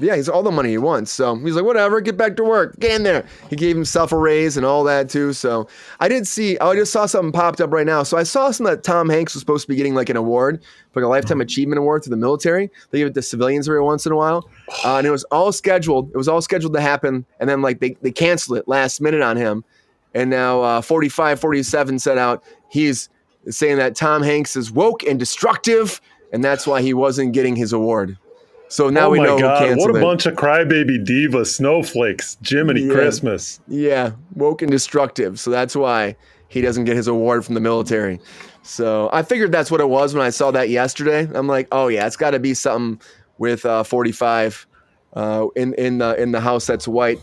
Yeah, he's all the money he wants. So he's like, whatever, get back to work. Get in there. He gave himself a raise and all that too. So I just saw something popped up right now. So I saw something that Tom Hanks was supposed to be getting like an award, like a Lifetime Achievement Award to the military. They give it to civilians every once in a while. And it was all scheduled. It was all scheduled to happen. And then they canceled it last minute on him. And now 47 set out. He's saying that Tom Hanks is woke and destructive. And that's why he wasn't getting his award. So now we know who canceled what a bunch of crybaby diva snowflakes. Jiminy Christmas. Yeah, woke and destructive. So that's why he doesn't get his award from the military. So I figured that's what it was when I saw that yesterday. I'm like, oh yeah, it's got to be something with 45 in the house that's white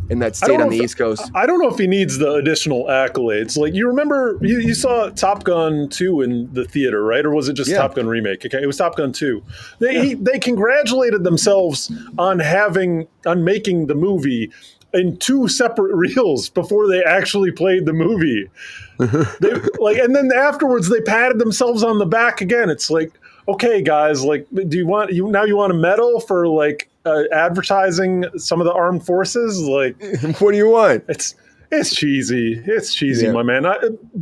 in that state on the East Coast. I don't know if he needs the additional accolades. Like, you remember, you saw Top Gun 2 in the theater, right? Or was it just Top Gun remake? Okay, it was Top Gun 2. They congratulated themselves on making the movie in 2 separate reels before they actually played the movie. And then afterwards they patted themselves on the back again. It's like, okay, guys, like, do you want a medal for like advertising some of the armed forces. Like, What do you want? it's cheesy. It's cheesy, Yeah. my man.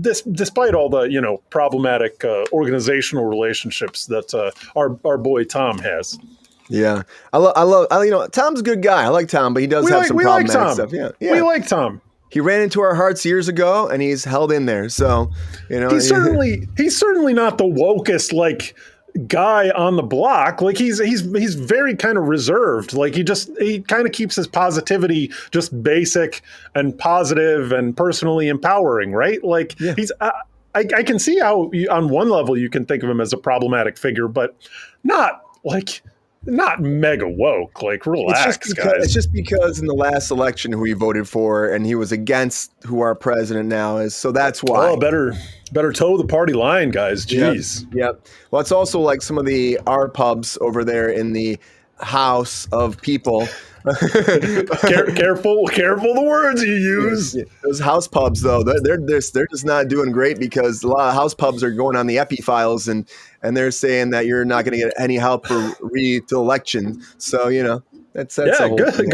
Despite all the problematic organizational relationships that our boy Tom has. Yeah, I love. Tom's a good guy. I like Tom, but he does have some problematic stuff. Yeah, we like Tom. He ran into our hearts years ago, and he's held in there. So, he's certainly not the wokest guy on the block. Like he's very kind of reserved. Like he kind of keeps his positivity just basic and positive and personally empowering, right? Like he's. I can see how on one level you can think of him as a problematic figure, but not mega woke. Like, relax, guys. It's just because in the last election who he voted for, and he was against who our president now is. So that's why. Oh, better toe the party line, guys. Jeez. Yep. Well, it's also like some of our pubs over there in the house of people. Careful the words you use. Those house pubs, though, they're just not doing great because a lot of house pubs are going on the epi files and they're saying that you're not going to get any help for re-election. So that's a whole thing.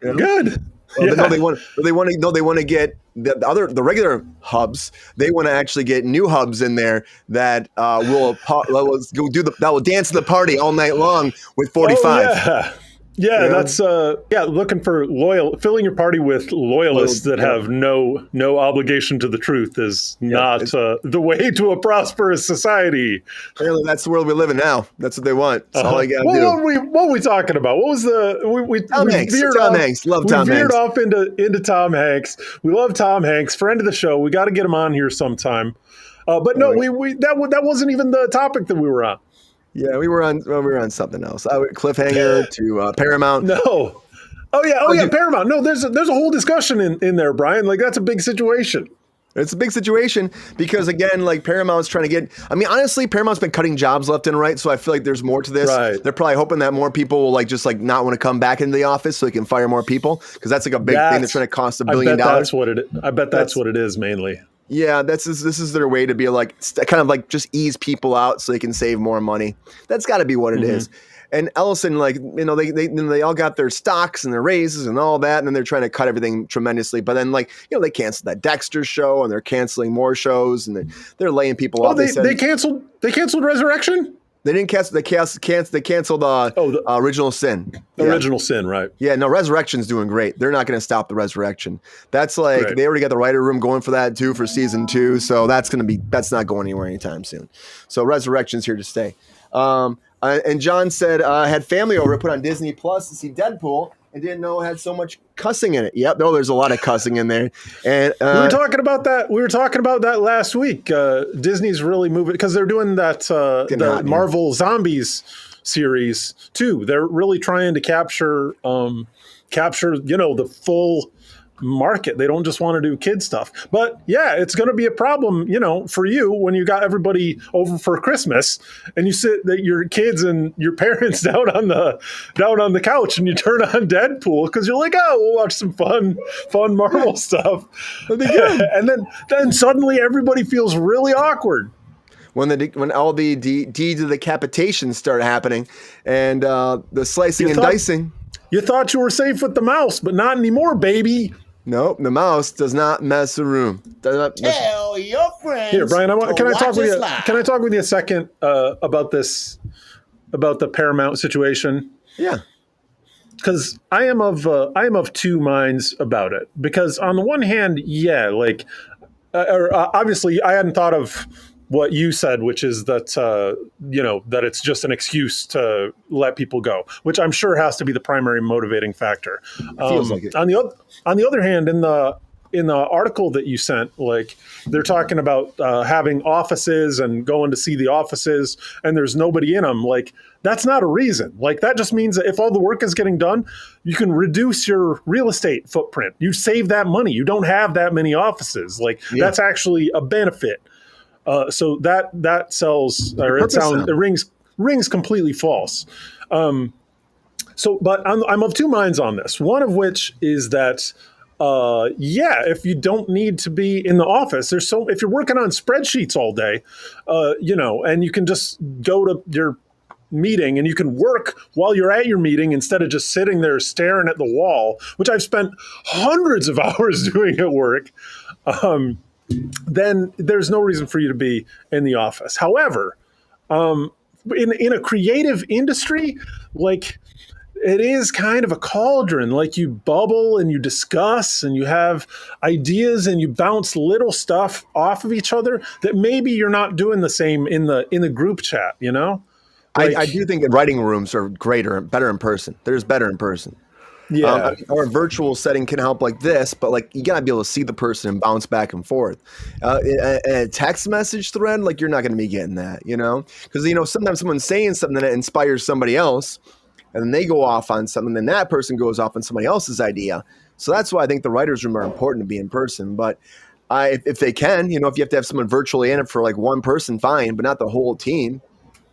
Good. Well, they want to get the regular hubs. They want to actually get new hubs in there that will dance in the party all night long with 45. Oh, yeah, that's looking for filling your party with loyalists that have no obligation to the truth is not the way to a prosperous society. Apparently, that's the world we live in now. That's what they want. That's all I got to do. What were we talking about? What was Tom Hanks. Love Tom Hanks. We veered off into Tom Hanks. We love Tom Hanks, friend of the show. We got to get him on here sometime. But no, that wasn't even the topic that we were on. Yeah, we were on something else. Cliffhanger to Paramount. No. Oh yeah, Paramount. No, there's a whole discussion in there, Brian. Like, that's a big situation. It's a big situation because, again, like Paramount's trying to get. I mean, honestly, Paramount's been cutting jobs left and right, so I feel like there's more to this. Right. They're probably hoping that more people will just not want to come back into the office so they can fire more people because that's like a big thing. They're trying to cost $1 billion. I bet that's what it is mainly. Yeah, this is their way to be kind of just ease people out so they can save more money. That's got to be what it is. And Ellison, they all got their stocks and their raises and all that, and then they're trying to cut everything tremendously. But then they canceled that Dexter show, and they're canceling more shows, and they're laying people off. They canceled Resurrection? They didn't cancel. They canceled Original Sin. Original Sin, right? Yeah, no, Resurrection's doing great. They're not going to stop the Resurrection. That's great. They already got the writer room going for that too for season 2. So that's not going anywhere anytime soon. So Resurrection's here to stay. And John said had family over, put on Disney Plus to see Deadpool, and didn't know it had so much cussing in it. Yep, no, there's a lot of cussing in there. And we were talking about that. We were talking about that last week. Disney's really moving because they're doing that the Marvel Zombies series too. They're really trying to capture the full market. They don't just want to do kid stuff. But yeah, it's going to be a problem, for you when you got everybody over for Christmas and you sit your kids and your parents down on the couch and you turn on Deadpool because you're like, oh, we'll watch some fun Marvel stuff. And then suddenly everybody feels really awkward. When all the deeds of decapitation start happening and the slicing and dicing. You thought you were safe with the mouse, but not anymore, baby. Nope, the mouse does not mess a room. Tell your friends. Here, Brian, can I talk with you? Can I talk with you a second about the Paramount situation? Yeah. Because I am of two minds about it. Because on the one hand, obviously I hadn't thought of what you said, which is that that it's just an excuse to let people go, which I'm sure has to be the primary motivating factor. Feels like it. On the other hand, in the article that you sent, they're talking about having offices and going to see the offices, and there's nobody in them. That's not a reason. That just means that if all the work is getting done, you can reduce your real estate footprint. You save that money. You don't have that many offices. That's actually a benefit. So that sells, or it rings completely false. But I'm of two minds on this. One of which is that, if you don't need to be in the office, if you're working on spreadsheets all day, and you can just go to your meeting, and you can work while you're at your meeting instead of just sitting there staring at the wall, which I've spent hundreds of hours doing at work, then there's no reason for you to be in the office. However, in a creative industry, like, it is kind of a cauldron. Like, you bubble and you discuss and you have ideas and you bounce little stuff off of each other that maybe you're not doing the same in the group chat, you know? Like, I do think writing rooms are better in person. There's better in person. yeah. Or a virtual setting can help like this, but like you gotta be able to see the person and bounce back and forth. A text message thread, like, you're not gonna be getting that, you know? Because, you know, sometimes someone's saying something that inspires somebody else, and then they go off on something, then that person goes off on somebody else's idea. So that's why I think the writer's room are important to be in person. But if they can, you know, if you have to have someone virtually in it for like one person, fine, but not the whole team,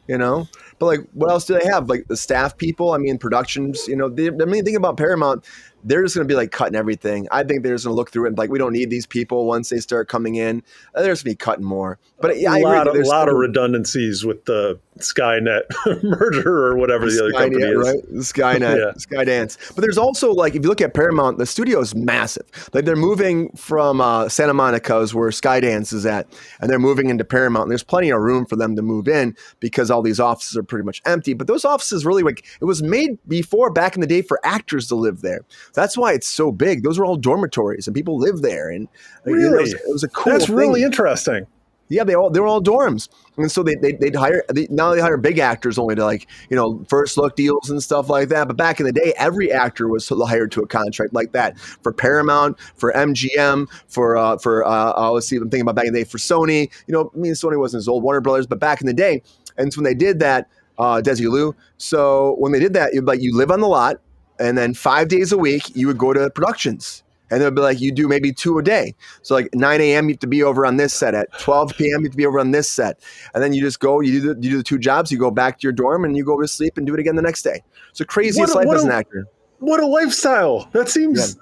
you know? But like, what else do they have? Like the staff people, I mean, productions, you know, the main thing about Paramount, they're just going to be like cutting everything. I think they're just going to look through it and like, we don't need these people once they start coming in. They're just going to be cutting more. But yeah, a lot of redundancies with the Skynet merger or whatever the other company is. Right? The Skynet, Yeah. Skydance. But there's also, like, if you look at Paramount, the studio is massive. Like, they're moving from Santa Monica is where Skydance is at, and they're moving into Paramount. And there's plenty of room for them to move in because all these offices are pretty much empty. But those offices really, like, it was made before back in the day for actors to live there. That's why it's so big. Those are all dormitories, and people live there. And like, Really? it was a cool That's thing. really interesting. Yeah, they're all dorms, and so they'd hire. Now they hire big actors only to, like, you know, first look deals and stuff like that. But back in the day, every actor was hired to a contract like that for Paramount, for MGM, for let's see, I'm thinking about back in the day for Sony. You know, I mean, Sony wasn't as old, Warner Brothers, but back in the day, and so when they did that, Desi Lou. So when they did that, you live on the lot, and then 5 days a week you would go to productions. And they'll be like, you do maybe 2 a day. So like 9 a.m. you have to be over on this set. At 12 p.m. you have to be over on this set. And then you just go, you do the 2 jobs, you go back to your dorm, and you go to sleep and do it again the next day. It's the craziest life as an actor. What a lifestyle. That seems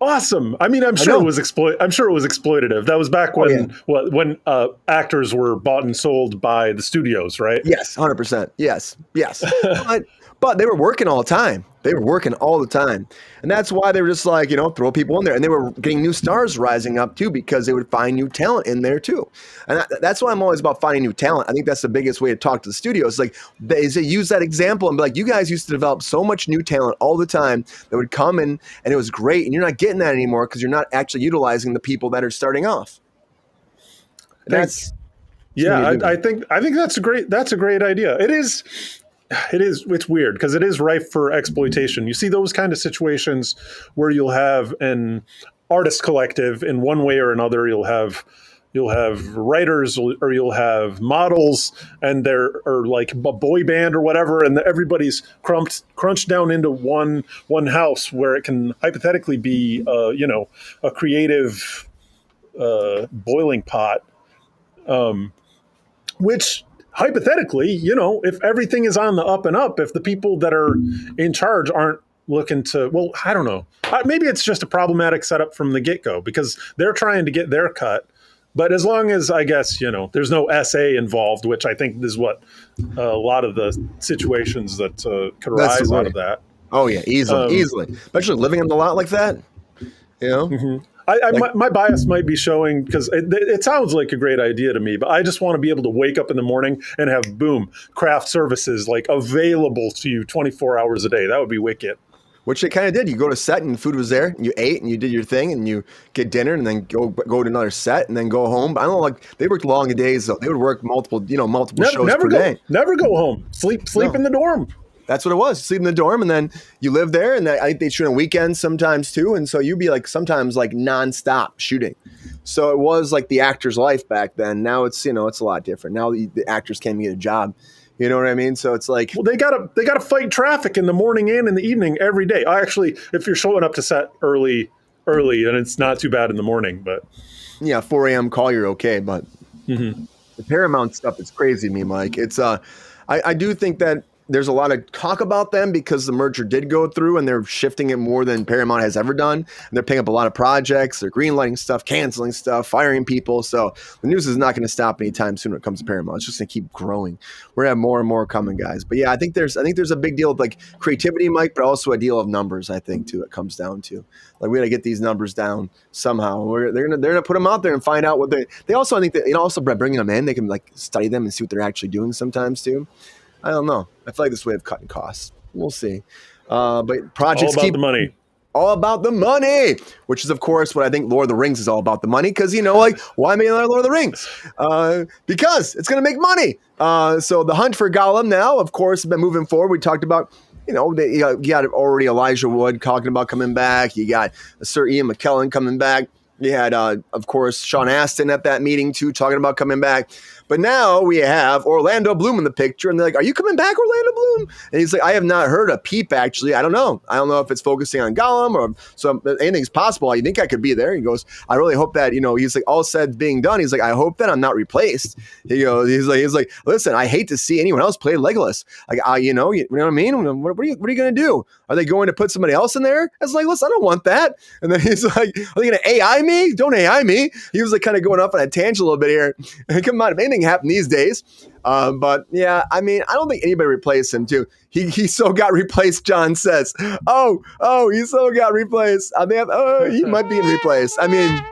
awesome. I mean, I'm sure it was exploitative. That was back when when actors were bought and sold by the studios, right? Yes, 100%. Yes. But they were working all the time. They were working all the time. And that's why they were just like, you know, throw people in there. And they were getting new stars rising up too, because they would find new talent in there too. And that's why I'm always about finding new talent. I think that's the biggest way to talk to the studios. Like, they use that example and be like, you guys used to develop so much new talent all the time that would come in, and it was great. And you're not getting that anymore because you're not actually utilizing the people that are starting off. I think that's a great idea. It's weird because it is rife for exploitation. You see those kind of situations where you'll have an artist collective in one way or another. You'll have writers, or you'll have models, and they're like a boy band or whatever, and everybody's crunched down into one house where it can hypothetically be a creative boiling pot, which hypothetically, you know, if everything is on the up and up, if the people that are in charge aren't looking to, well, I don't know. Maybe it's just a problematic setup from the get-go because they're trying to get their cut. But as long as, I guess, you know, there's no SA involved, which I think is what a lot of the situations that could arise out of that. Oh, yeah, easily. Especially living on the lot like that, you know? Mm-hmm. My bias might be showing because it sounds like a great idea to me, but I just want to be able to wake up in the morning and have, boom, craft services like available to you 24 hours a day. That would be wicked. Which they kind of did. You go to set and food was there, and you ate and you did your thing, and you get dinner, and then go to another set, and then go home. But I don't know, like, they worked long days though. They would work multiple shows per day. Never go home. Sleep in the dorm. That's what it was. Sleep in the dorm, and then you live there, and I think they shoot on weekends sometimes too. And so you'd be like sometimes like nonstop shooting. So it was like the actor's life back then. Now it's, you know, it's a lot different. Now the actors can't get a job. You know what I mean? So it's like, well, they gotta fight traffic in the morning and in the evening every day. Actually, if you're showing up to set early, then it's not too bad in the morning. But yeah, 4 a.m. call, you're okay. But the Paramount stuff is crazy to me, Mike. It's I do think that there's a lot of talk about them because the merger did go through and they're shifting it more than Paramount has ever done. And they're picking up a lot of projects. They're greenlighting stuff, canceling stuff, firing people. So the news is not going to stop anytime soon when it comes to Paramount. It's just going to keep growing. We're going to have more and more coming, guys. But yeah, I think there's a big deal with like creativity, Mike, but also a deal of numbers, I think, too. It comes down to like, we got to get these numbers down somehow. They're gonna put them out there and find out what they also, I think that, also by bringing them in, they can like study them and see what they're actually doing sometimes too. I don't know. I feel like this way of cutting costs. We'll see. But projects all about the money. All about the money, which is, of course, what I think Lord of the Rings is all about, the money. Because, like, why make another Lord of the Rings? Because it's going to make money. So the hunt for Gollum now, of course, has been moving forward. We talked about, you got already Elijah Wood talking about coming back. You got Sir Ian McKellen coming back. You had, of course, Sean Astin at that meeting, too, talking about coming back. But now we have Orlando Bloom in the picture, and they're like, "Are you coming back, Orlando Bloom?" And he's like, "I have not heard a peep, actually. I don't know. I don't know if it's focusing on Gollum or so. Anything's possible. I think I could be there." He goes, "I really hope that, he's like, all said being done. He's like, I hope that I'm not replaced." He goes, he's like, "Listen, I hate to see anyone else play Legolas. Like, you know what I mean? What are you going to do? Are they going to put somebody else in there as Legolas? I don't want that." And then he's like, "Are they going to AI me? Don't AI me." He was like kind of going off on a tangent a little bit here. Come on, if anything happen these days. But yeah, I mean, I don't think anybody replaced him too. He so got replaced, John says. Oh, he so got replaced. He might be replaced. I mean,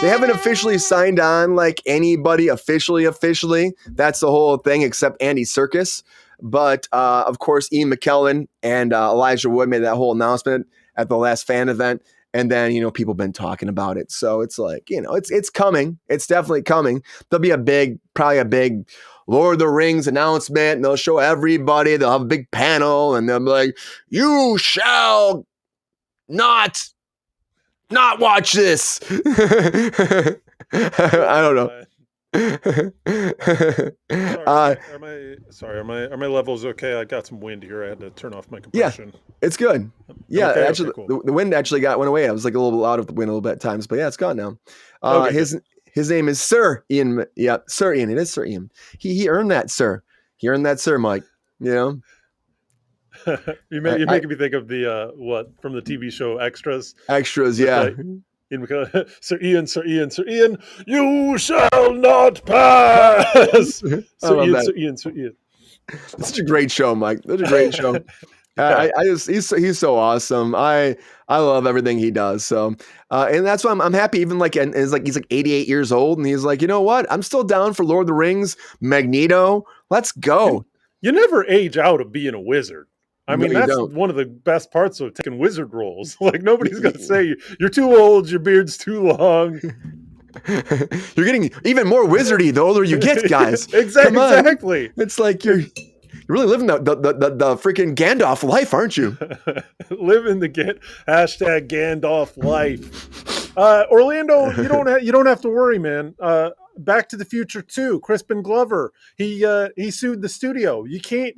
they haven't officially signed on like anybody officially. That's the whole thing, except Andy Serkis. But of course, Ian McKellen and Elijah Wood made that whole announcement at the last fan event. And then, people have been talking about it. So it's like, it's coming. It's definitely coming. There'll be probably a big Lord of the Rings announcement, and they'll show everybody. They'll have a big panel, and they'll be like, "You shall not watch this." I don't know. Are my levels okay? I got some wind here. I had to turn off my compression. Yeah, it's good. Yeah, okay, actually, okay, cool. the wind actually went away. I was like a little out of the wind a little bit at times, but yeah, it's gone now. Okay, his name is Sir Ian. Yeah, Sir Ian. It is Sir Ian. He earned that, sir. He earned that, sir, Mike. You're making me think of the from the TV show Extras. Extras, yeah. Sir Ian, you shall not pass. Sir Ian. It's such a great show, Mike. Such a great show. He's so awesome. I love everything he does. So, and that's why I'm happy. Even he's like 88 years old, and he's like, you know what? I'm still down for Lord of the Rings, Magneto. Let's go. You never age out of being a wizard. I mean, that's don't. One of the best parts of taking wizard roles. Like, nobody's going to say, "You're too old, your beard's too long." You're getting even more wizardy the older you get, guys. Exactly. It's like you're really living the freaking Gandalf life, aren't you? Living the hashtag Gandalf life. Orlando, you don't have to worry, man. Back to the Future 2, Crispin Glover, he sued the studio. They can't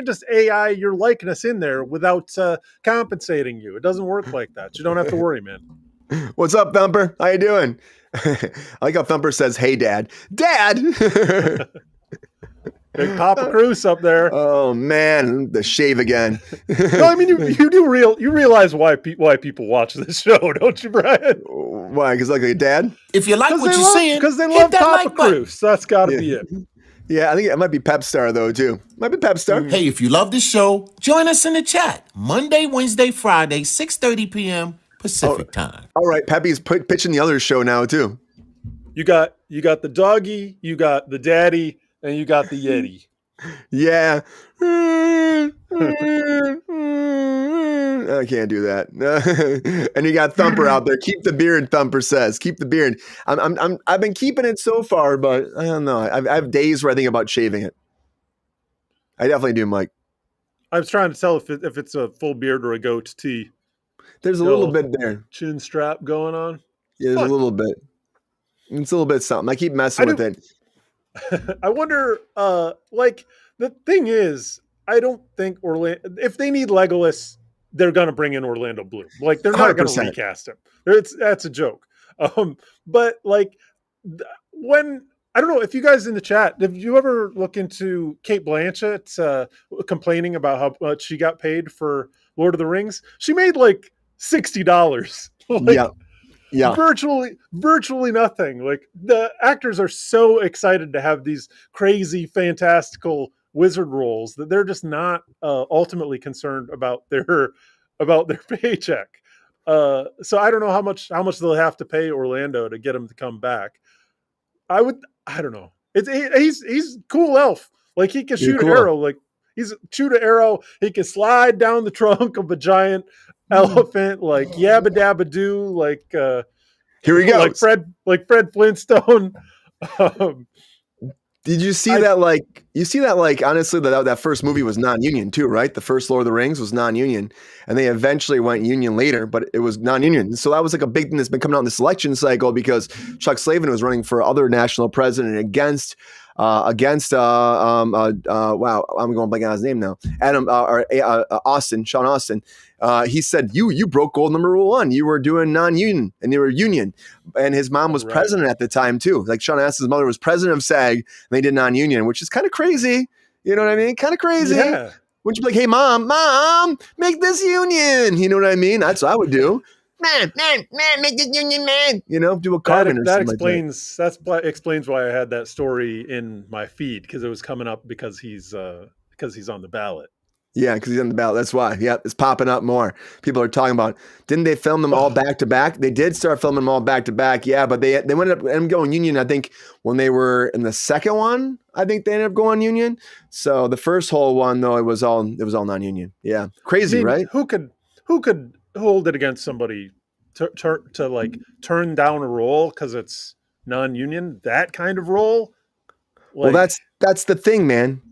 just AI your likeness in there without compensating you. It doesn't work like that. You don't have to worry, man. What's up, Thumper? How you doing? I like how Thumper says, "Hey, Dad." Big Papa Kruse up there. Oh man, the shave again. No, I mean you realize why people watch this show, don't you, Brian? Why? Because like a dad. If you like what you're seeing, because they love Papa Kruse. That's got to be it. Yeah, I think it might be Pep Star though too. Might be Pep Star. Hey, if you love this show, join us in the chat Monday, Wednesday, Friday, 6:30 p.m. Pacific time. All right, Peppy's pitching the other show now too. You got the doggy, you got the daddy, and you got the Yeti. Yeah. I can't do that. And you got Thumper out there. Keep the beard, Thumper says. Keep the beard. I've been keeping it so far, but I don't know. I have days where I think about shaving it. I definitely do, Mike. I was trying to tell if it's a full beard or a goatee. There's a little bit there. Chin strap going on. Yeah, there's a little bit. It's a little bit something. I keep messing with it. I wonder, the thing is, I don't think if they need Legolas, they're going to bring in Orlando Bloom. Like, they're not going to recast him. That's a joke. But like when I don't know if you guys in the chat, have you ever look into Kate Blanchett complaining about how much she got paid for Lord of the Rings? She made like $60. Yeah. Yeah. Virtually nothing. Like the actors are so excited to have these crazy, fantastical wizard roles that they're just not ultimately concerned about their paycheck. So I don't know how much they'll have to pay Orlando to get him to come back. I don't know. He's cool elf. Like he can shoot an arrow. Like he's shoot an arrow. He can slide down the trunk of a giant elephant. Like yabba dabba doo. Like here we go. Like Fred Flintstone. Did you see that? Like, honestly, that first movie was non-union too, right? The first Lord of the Rings was non-union, and they eventually went union later, but it was non-union. So that was like a big thing that's been coming out in this election cycle because Chuck Slavin was running for other national president against wow, I'm going blank on his name now. Sean Austin. He said, you broke gold number 1. You were doing non-union and you were union. And his mom was president at the time too. Like Sean Austin's mother was president of SAG and they did non-union, which is kind of crazy. You know what I mean? Kind of crazy. Yeah. Wouldn't you be like, hey mom, make this union. You know what I mean? That's what I would do. Man, make this union, man. You know, do a Carmen or something that explains why I had that story in my feed, because it was coming up because he's on the ballot. Yeah, because he's on the ballot. That's why. Yeah, it's popping up more. People are talking about, didn't they film them all back to back? They did start filming them all back to back. Yeah, but they ended up going union. I think when they were in the second one, I think they ended up going union. So the first whole one though, it was all non-union. Yeah, crazy, right? Who could hold it against somebody to like turn down a role because it's non-union? That kind of role. Like, well, that's the thing, man.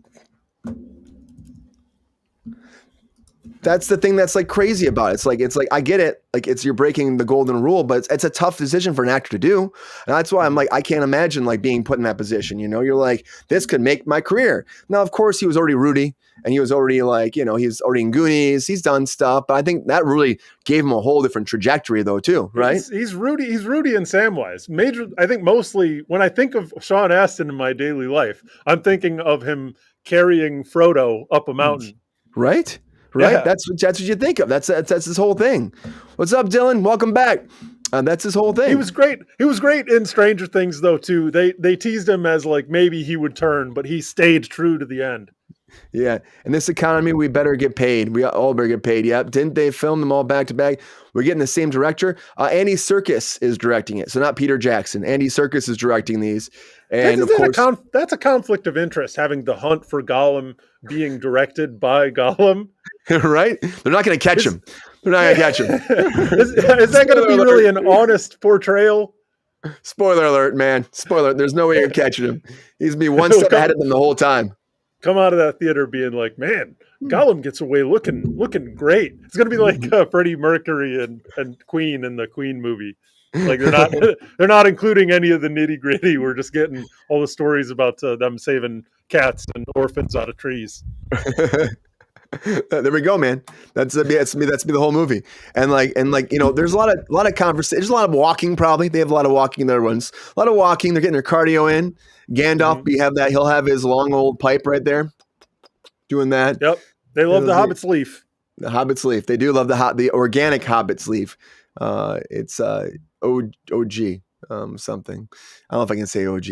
That's the thing that's like crazy about it. It's like I get it. Like you're breaking the golden rule, but it's a tough decision for an actor to do. And that's why I'm like, I can't imagine like being put in that position. You know, you're like, this could make my career. Now, of course, he was already Rudy and he was already like, you know, he's already in Goonies. He's done stuff, but I think that really gave him a whole different trajectory though, too. Right. He's Rudy and Samwise. I think mostly when I think of Sean Astin in my daily life, I'm thinking of him carrying Frodo up a mountain. Right. Right. Yeah. That's what you think of. That's his whole thing. What's up, Dylan? Welcome back. That's his whole thing. He was great. He was great in Stranger Things though, too. They teased him as like, maybe he would turn, but he stayed true to the end. Yeah. In this economy, we better get paid. We all better get paid. Yep. Didn't they film them all back to back? We're getting the same director. Andy Serkis is directing it. So not Peter Jackson. Andy Serkis is directing these. And of course, that's a conflict of interest, having The Hunt for Gollum being directed by Gollum. Right? They're not going to catch him. They're not going to catch him. Is that going to be really an honest portrayal? Spoiler alert, man. Spoiler. There's no way you're catching him. He's going to be one step ahead of them the whole time. Come out of that theater being like, man, Gollum gets away looking great. It's going to be like Freddie Mercury and Queen in the Queen movie. Like they're not including any of the nitty gritty. We're just getting all the stories about them saving cats and orphans out of trees. There we go, man. That's me the whole movie. And like you know, there's a lot of conversation. There's a lot of walking. Probably they have a lot of walking in their ones. A lot of walking. They're getting their cardio in. Gandalf, he'll have his long old pipe right there, doing that. Yep, they love the Hobbit's leaf. The Hobbit's leaf. They do love the organic Hobbit's leaf. It's OG something. I don't know if I can say OG.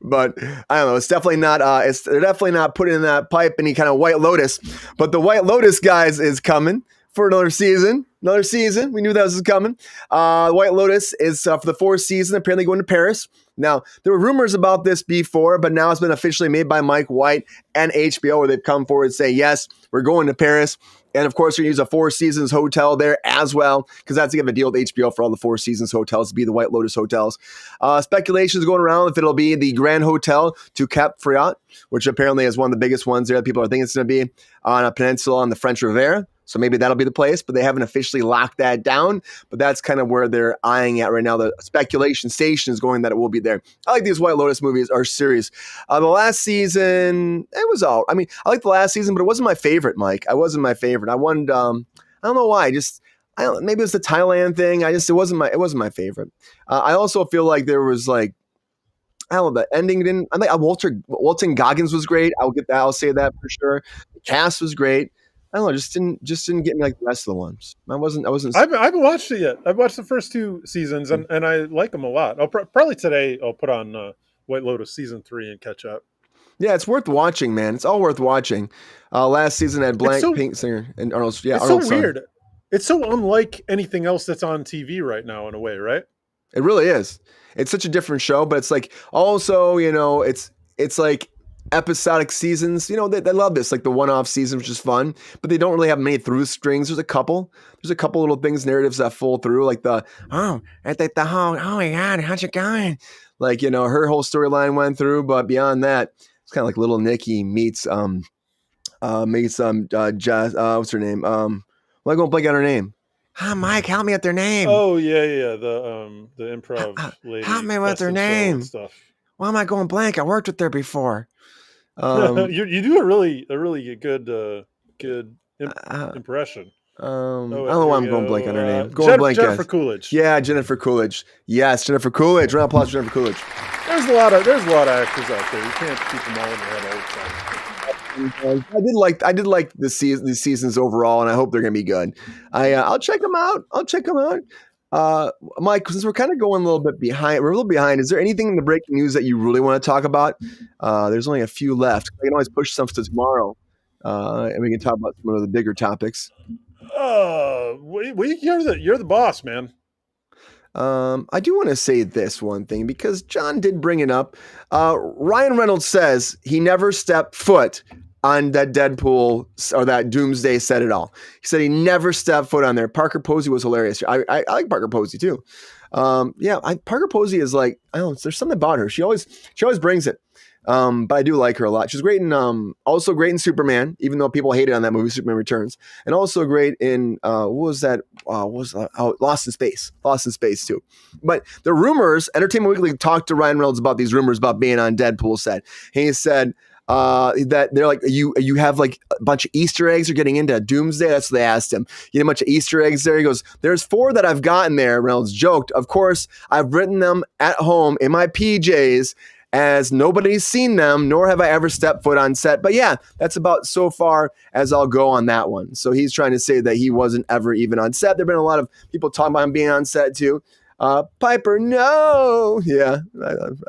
But I don't know. It's definitely not. They're definitely not putting in that pipe any kind of White Lotus. But the White Lotus, guys, is coming for another season. We knew that was coming. White Lotus is for the 4th season. Apparently going to Paris. Now there were rumors about this before, but now it's been officially made by Mike White and HBO, where they've come forward and say, yes, we're going to Paris. And of course, we're going to use a 4 Seasons hotel there as well, because that's to give a deal with HBO for all the 4 Seasons hotels to be the White Lotus hotels. Speculation is going around if it'll be the Grand Hotel to Cap Friot, which apparently is one of the biggest ones there that people are thinking it's going to be on a peninsula on the French Riviera. So maybe that'll be the place, but they haven't officially locked that down. But that's kind of where they're eyeing at right now. The speculation station is going that it will be there. I like these White Lotus movies are serious. The last season, it was all. I mean, I like the last season, but it wasn't my favorite, Mike. I wasn't my favorite. I wanted. I don't know why. maybe it was the Thailand thing. It wasn't my favorite. I also feel like there was like, I don't know, the ending didn't. I mean, Walton Goggins was great. I'll get that. I'll say that for sure. The cast was great. I don't know, just didn't get me like the rest of the ones. I wasn't. I haven't watched it yet. I've watched the first 2 seasons, and I like them a lot. I'll probably today I'll put on White Lotus season 3 and catch up. Yeah, it's worth watching, man. It's all worth watching. Last season had Pink Singer and Arnold. Yeah, it's Arnold's so weird. Son. It's so unlike anything else that's on TV right now, in a way, right? It really is. It's such a different show, but it's like also, it's like episodic seasons. They love this, like the one-off season, which is fun, but they don't really have many through strings. There's a couple little things, narratives that fall through, like oh my God, how's it going? Like, her whole storyline went through, but beyond that, it's kind of like Little Nicky meets Jazz. What's her name? Am I going to blank on her name? Mike, help me with their name. Oh yeah, the improv lady. Help me with their name. Stuff. Why am I going blank? I worked with her before. You do a really good impression. I don't know why I'm going blank on her name. Jennifer Coolidge. Yeah, Jennifer Coolidge. Yes, Jennifer Coolidge. Round of applause for Jennifer Coolidge. There's a lot of actors out there. You can't keep them all in your head all the time. I did like the seasons overall, and I hope they're going to be good. I'll check them out. Mike, since we're kind of going a little bit behind, Is there anything in the breaking news that you really want to talk about? There's only a few left. I can always push stuff to tomorrow, and we can talk about some of the bigger topics. You're the boss, man. I do want to say this one thing because John did bring it up. Ryan Reynolds says he never stepped foot on that Deadpool or that Doomsday set at all. He said he never stepped foot on there. Parker Posey was hilarious. I like Parker Posey too. Parker Posey is like, I don't know, there's something about her. She always brings it. But I do like her a lot. She's great in also great in Superman, even though people hated on that movie, Superman Returns, and also great in Lost in Space. Lost in Space too. But the rumors, Entertainment Weekly talked to Ryan Reynolds about these rumors about being on Deadpool set. And he said that they're like, you have like a bunch of Easter eggs you're getting into Doomsday. That's what they asked him. You get a bunch of Easter eggs there. He goes, there's 4 that I've gotten there. Reynolds joked. Of course, I've written them at home in my PJs, as nobody's seen them, nor have I ever stepped foot on set. But yeah, that's about so far as I'll go on that one. So he's trying to say that he wasn't ever even on set. There have been a lot of people talking about him being on set too. Piper, no. Yeah,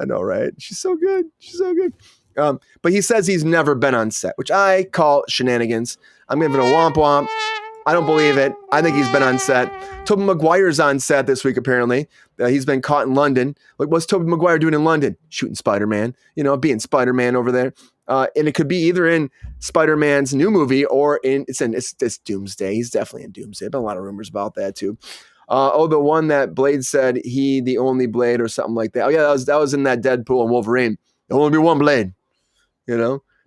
I know, right? She's so good. But he says he's never been on set, which I call shenanigans. I'm giving a womp womp. I don't believe it. I think he's been on set. Tobey Maguire's on set this week, apparently. He's been caught in London. Like, what's Tobey Maguire doing in London? Shooting Spider-Man. Being Spider-Man over there. And it could be either in Spider-Man's new movie or it's Doomsday. He's definitely in Doomsday. There's been a lot of rumors about that, too. The one that Blade said, he the only Blade or something like that. Oh, yeah, that was in that Deadpool and Wolverine. There'll only be one Blade,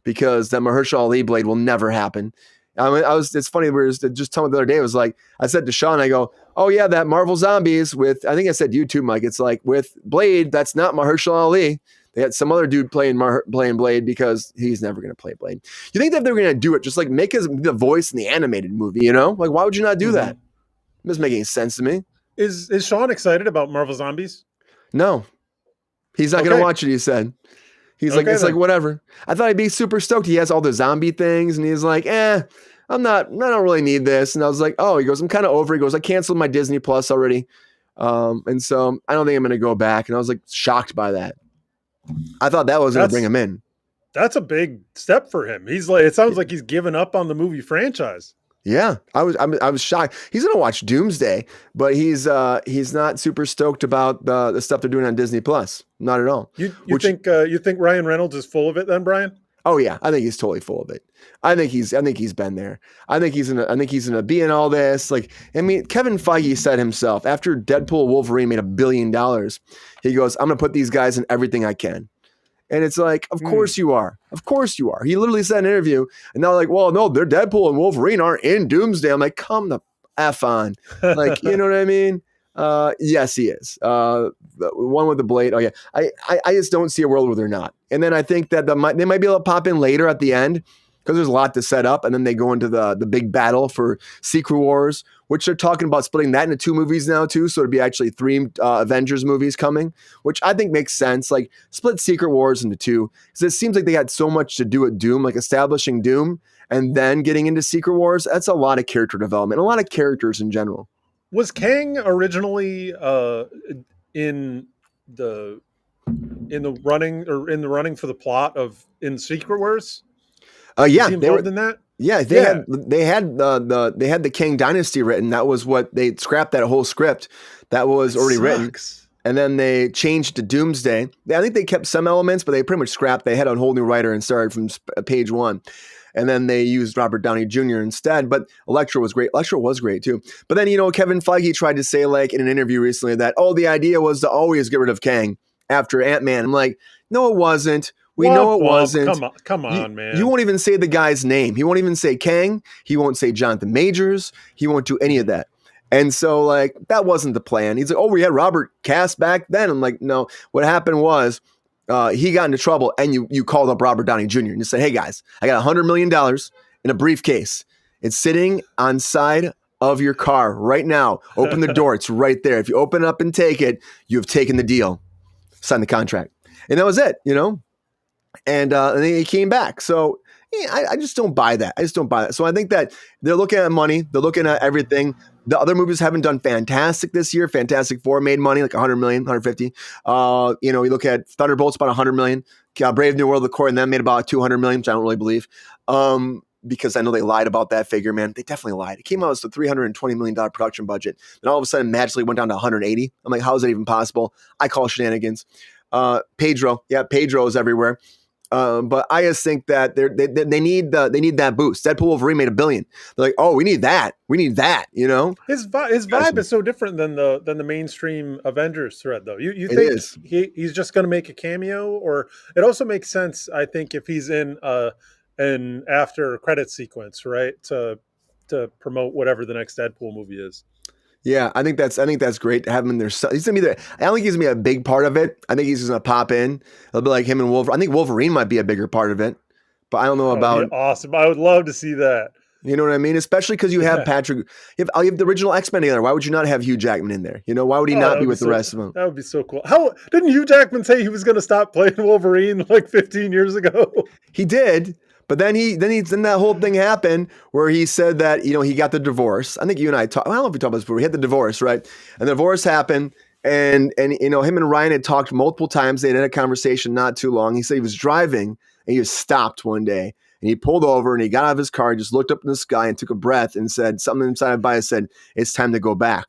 because that Mahershala Ali Blade will never happen. It's funny, we were just telling me the other day, it was like, I said to Sean, I go, oh yeah, that Marvel Zombies with, I think I said you too, Mike, it's like with Blade, that's not Mahershala Ali. They had some other dude playing Blade because he's never going to play Blade. You think that they're going to do it, just like make the voice in the animated movie, Like, why would you not do that? It doesn't make any sense to me. Is Sean excited about Marvel Zombies? No. He's not going to watch it, he said. He's like, it's like, whatever. I thought he'd be super stoked. He has all the zombie things, and he's like, I don't really need this. And I was like, oh, he goes, I'm kind of over. He goes, I canceled my Disney Plus already. And so I don't think I'm going to go back. And I was like shocked by that. I thought that was going to bring him in. That's a big step for him. He's like, it sounds like he's given up on the movie franchise. Yeah, I was shocked. He's gonna watch Doomsday, but he's not super stoked about the stuff they're doing on Disney Plus. Not at all. You think Ryan Reynolds is full of it then, Brian? Oh yeah, I think he's totally full of it. I think he's been there. I think he's gonna be in all this. Like, I mean, Kevin Feige said himself after Deadpool Wolverine made $1 billion, he goes, I'm gonna put these guys in everything I can. And it's like, of course you are. Of course you are. He literally said in an interview, and now like, well, no, they're Deadpool and Wolverine aren't in Doomsday. I'm like, come the F on. Like, you know what I mean? Yes, he is. The one with the Blade. Oh yeah. I just don't see a world where they're not. And then I think that they might be able to pop in later at the end. because there's a lot to set up. And then they go into the big battle for Secret Wars, which they're talking about splitting that into 2 movies now too. So it'd be actually 3 Avengers movies coming, which I think makes sense. Like split Secret Wars into 2, because it seems like they had so much to do with Doom, like establishing Doom and then getting into Secret Wars. That's a lot of character development, a lot of characters in general. Was Kang originally in the running for the plot of in Secret Wars? Yeah, they were in that. Yeah, they had the Kang Dynasty written. That was what they scrapped, that whole script that was already written, and then they changed to Doomsday. I think they kept some elements, but they pretty much scrapped. They had a whole new writer and started from page 1. And then they used Robert Downey Jr. instead. But Elektra was great. Elektra was great too. But then, Kevin Feige tried to say, like in an interview recently, that, the idea was to always get rid of Kang after Ant-Man. I'm like, no, it wasn't. We know it wasn't. Come on, man. You won't even say the guy's name. He won't even say Kang. He won't say Jonathan Majors. He won't do any of that. And so, like, that wasn't the plan. He's like, we had Robert cast back then. I'm like, no. What happened was, he got into trouble, and you called up Robert Downey Jr. and you said, hey guys, I got $100 million in a briefcase. It's sitting on side of your car right now. Open the door. It's right there. If you open it up and take it, you've taken the deal. Sign the contract. And that was it, And then he came back. So I just don't buy that. So I think that they're looking at money. They're looking at everything. The other movies haven't done fantastic this year. Fantastic Four made money, like 100 million, 150. You look at Thunderbolts, about 100 million. Brave New World of the Core, and then made about 200 million, which I don't really believe. Because I know they lied about that figure, man. They definitely lied. It came out as a $320 million production budget. Then all of a sudden, magically went down to 180. I'm like, how is that even possible? I call shenanigans. Pedro is everywhere. But I just think that they need that boost. Deadpool Wolverine made $1 billion. They're like, we need that. His vibe is so different than the mainstream Avengers thread, though. You think he's just going to make a cameo, or it also makes sense, I think, if he's in an after credit sequence, right, to promote whatever the next Deadpool movie is. Yeah, I think that's great to have him in there. He's gonna be there. I don't think he's gonna be a big part of it. I think he's just gonna pop in. It'll be like him and Wolverine. I think Wolverine might be a bigger part of it, but I don't know about. Awesome! I would love to see that. You know what I mean? Especially because you have Patrick. You have the original X-Men together. Why would you not have Hugh Jackman in there? Why would he not be with the rest of them? That would be so cool. How didn't Hugh Jackman say he was going to stop playing Wolverine like 15 years ago? He did. But then that whole thing happened where he said that, he got the divorce. I think you and I talked, I don't know if we talked about this before. He had the divorce, right? And the divorce happened, and him and Ryan had talked multiple times. They had a conversation not too long. He said he was driving and he just stopped one day and he pulled over and he got out of his car, just looked up in the sky and took a breath and said something inside by us said, it's time to go back.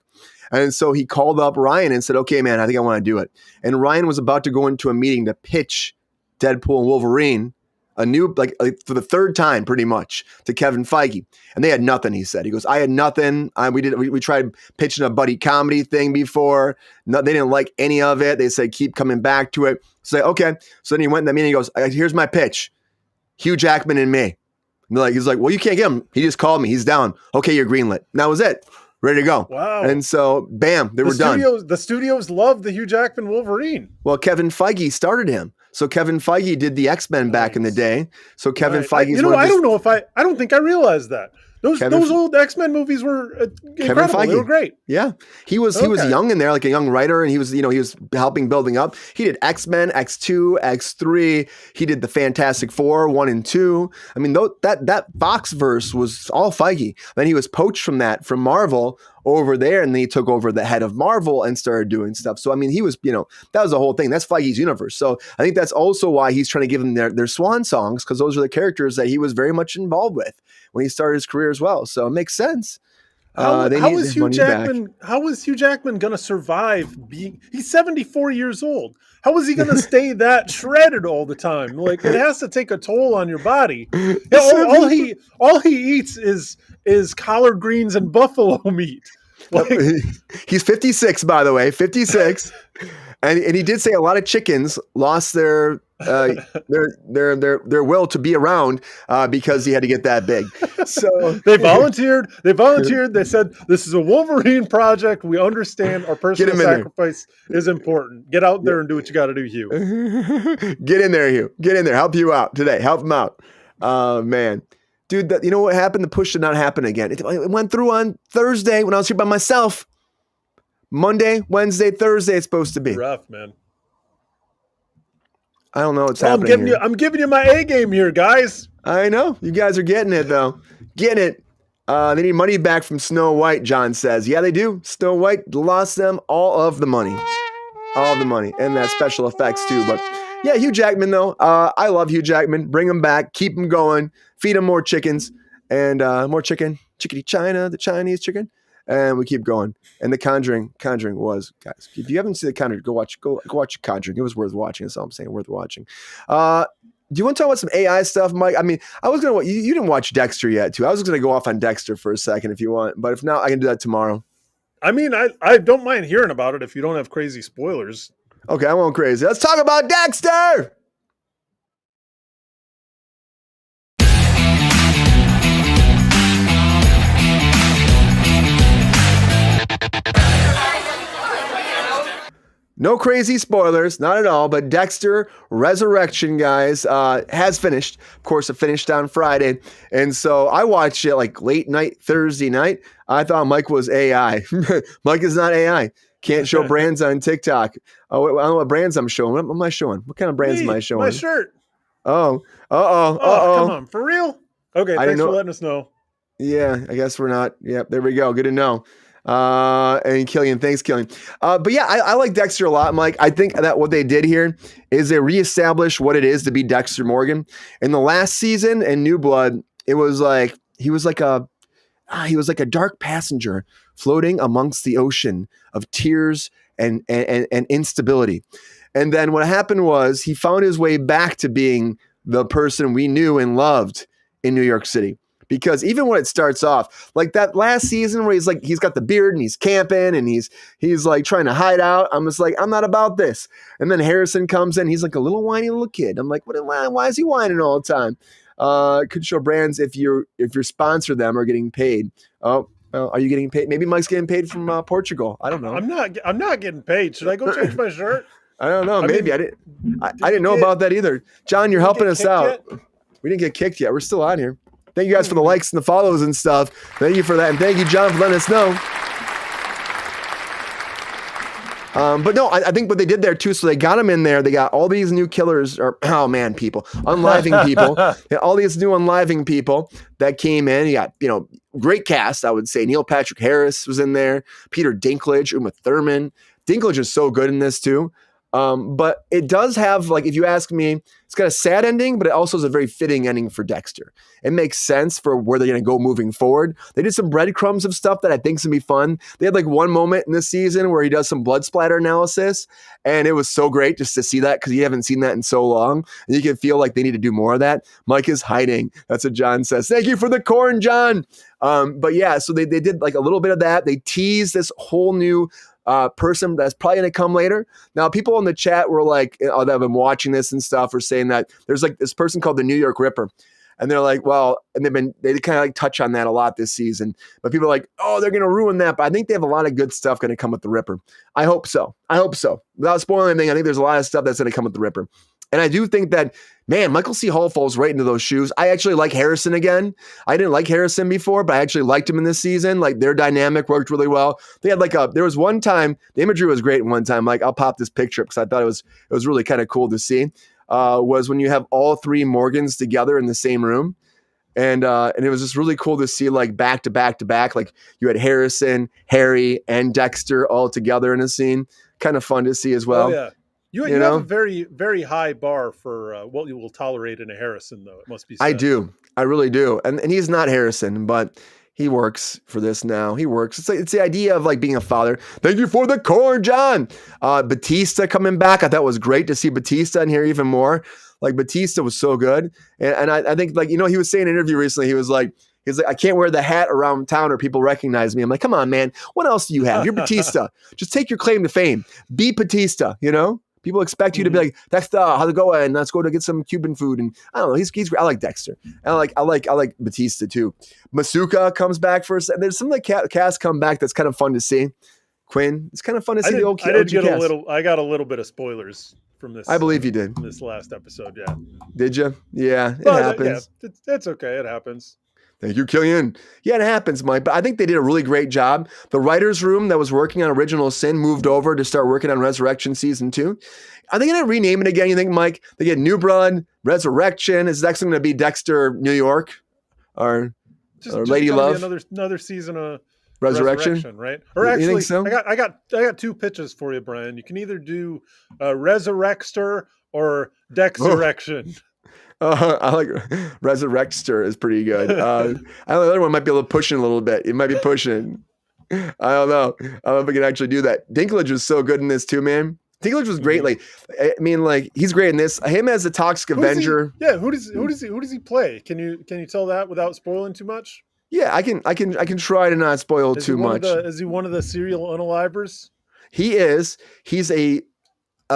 And so he called up Ryan and said, okay, man, I think I want to do it. And Ryan was about to go into a meeting to pitch Deadpool and Wolverine, a new, like for the third time pretty much, to Kevin Feige. And they had nothing, he said. He goes, I had nothing. We tried pitching a buddy comedy thing before. No, they didn't like any of it. They said, keep coming back to it. So, okay. So then he went in the meeting, he goes, here's my pitch. Hugh Jackman and me. And he's like, well, you can't get him. He just called me. He's down. Okay, you're greenlit. And that was it. Ready to go. Wow. And so, bam, they were done. The studios love the Hugh Jackman Wolverine. Well, Kevin Feige started him. So Kevin Feige did the X-Men back in the day. So Kevin Feige's I don't think I realized that. Those old X-Men movies were incredible. They were great. Yeah. He was young in there, like a young writer, and he was helping building up. He did X-Men, X2, X3. He did the Fantastic Four 1 and 2. I mean, that Foxverse was all Feige. Then he was poached from Marvel over there, and then he took over the head of Marvel and started doing stuff. So I mean, he was, that was the whole thing. That's Feige's universe. So I think that's also why he's trying to give them their swan songs, because those are the characters that he was very much involved with when he started his career as well. So it makes sense. How is Hugh Jackman going to survive he's 74 years old? How is he going to stay that shredded all the time? Like, it has to take a toll on your body. All he eats is collard greens and buffalo meat. Like, he's 56, by the way, 56. And he did say a lot of chickens lost their will to be around because he had to get that big. So they volunteered. They said, this is a Wolverine project. We understand our personal sacrifice is important. Get out there and do what you got to do, Hugh. Get in there, Hugh. Get in there. Help you out today. Help him out. Oh, man. Dude, you know what happened? The push did not happen again. It went through on Thursday when I was here by myself. Monday, Wednesday, Thursday it's supposed to be. Rough, man. I don't know what's happening here. I'm giving you my A game here, guys. I know. You guys are getting it, though. Getting it. They need money back from Snow White, John says. Yeah, they do. Snow White lost them all of the money. All of the money. And that special effects, too. But yeah, Hugh Jackman, though. I love Hugh Jackman. Bring him back. Keep him going. Feed him more chickens. And more chicken. Chickadee China, the Chinese chicken. And we keep going. And The Conjuring was, guys, if you haven't seen The Conjuring, go watch Conjuring. It was worth watching. That's all I'm saying. Worth watching. Do you want to talk about some AI stuff, Mike? I mean, I was going to, you didn't watch Dexter yet, too. I was going to go off on Dexter for a second if you want. But if not, I can do that tomorrow. I mean, I don't mind hearing about it if you don't have crazy spoilers. Okay, I won't crazy. Let's talk about Dexter! No crazy spoilers, not at all, but Dexter Resurrection, guys, has finished. Of course, it finished on Friday. And so I watched it like late night, Thursday night. I thought Mike was AI. Mike is not AI. Can't show brands on TikTok. Oh, I don't know what brands I'm showing. What am I showing? What kind of brands am I showing? My shirt. Oh, come on, for real? Okay, thanks for letting us know. Yeah, I guess we're not. Yep, there we go. Good to know. And Killian, thanks, Killian. But yeah, I like Dexter a lot, Mike. I think that what they did here is they reestablished what it is to be Dexter Morgan. In the last season in New Blood, it was like he was like a dark passenger floating amongst the ocean of tears and instability. And then what happened was he found his way back to being the person we knew and loved in New York City. Because even when it starts off, like that last season where he's got the beard and he's camping and he's like trying to hide out, I'm just like, I'm not about this. And then Harrison comes in, he's like a little whiny little kid. I'm like, why is he whining all the time? Could show brands if you sponsor them or getting paid. Oh, well, are you getting paid? Maybe Mike's getting paid from Portugal. I don't know. I'm not getting paid. Should I go change my shirt? I don't know. Maybe I didn't know about that either. John, you're helping us out. Yet? We didn't get kicked yet. We're still on here. Thank you guys for the likes and the follows and stuff. Thank you for that. And thank you, John, for letting us know. But no, I think what they did there too, so they got them in there. They got all these new killers, unliving people. All these new unliving people that came in. You got, great cast, I would say. Neil Patrick Harris was in there. Peter Dinklage, Uma Thurman. Dinklage is so good in this too. But it does have, like, if you ask me, it's got a sad ending, but it also is a very fitting ending for Dexter. It makes sense for where they're going to go moving forward. They did some breadcrumbs of stuff that I think is going to be fun. They had like one moment in this season where he does some blood splatter analysis, and it was so great just to see that because you haven't seen that in so long. And you can feel like they need to do more of that. Mike is hiding. That's what John says. Thank you for the corn, John. But yeah, so they did like a little bit of that. They teased this whole new person that's probably going to come later. Now, people in the chat were like, that have been watching this and stuff, are saying that there's like this person called the New York Ripper. And they're like, well, and they kind of like touch on that a lot this season. But people are like, oh, they're going to ruin that. But I think they have a lot of good stuff going to come with the Ripper. I hope so. Without spoiling anything, I think there's a lot of stuff that's going to come with the Ripper. And I do think that, man, Michael C. Hall falls right into those shoes. I actually like Harrison again. I didn't like Harrison before, but I actually liked him in this season. Like, their dynamic worked really well. They had there was one time, the imagery was great one time. Like, I'll pop this picture up because I thought it was really kind of cool to see. Was when you have all three Morgans together in the same room. And it was just really cool to see, like, back to back to back. Like, you had Harrison, Harry, and Dexter all together in a scene. Kind of fun to see as well. Oh, yeah. You have a very, very high bar for what you will tolerate in a Harrison, though. It must be said. I do. I really do. And he's not Harrison, but he works for this now. He works. It's the idea of like being a father. Thank you for the corn, John. Batista coming back. I thought it was great to see Batista in here even more. Like, Batista was so good. And I think, like, he was saying in an interview recently, he's like, I can't wear the hat around town or people recognize me. I'm like, come on, man. What else do you have? You're Batista. Just take your claim to fame. Be Batista, People expect you to be like, Dexter, how's it going? Let's go to get some Cuban food. And I don't know. He's great. I like Dexter. And I like Batista too. Masuka comes back for a second. There's some cast come back that's kind of fun to see. Quinn, it's kind of fun to see the old cast. I got a little bit of spoilers from this. I believe you did. From this last episode. Yeah. Did you? Yeah, it But, happens. yeah, it's okay. It happens. Thank you, Killian. Yeah, it happens, Mike. But I think they did a really great job. The writer's room that was working on Original Sin moved over to start working on Resurrection Season 2. Are they going to rename it again, you think, Mike? They get New Blood, Resurrection. Is next going to be Dexter New York or Lady Love? Another season of Resurrection, right? Or actually, you think so? I got two pitches for you, Brian. You can either do Resurrector or Dexerection. I like Resurrector is pretty good. I know the other one might be able to push it a little bit. It might be pushing. I don't know. I don't know if we can actually do that. Dinklage was so good in this too, man. Dinklage was great. Like, I mean, like he's great in this. Him as a toxic Avenger. Who does he play? Can you tell that without spoiling too much? Yeah, I can try to not spoil too much. Is he one of the serial unalivers? He is. He's a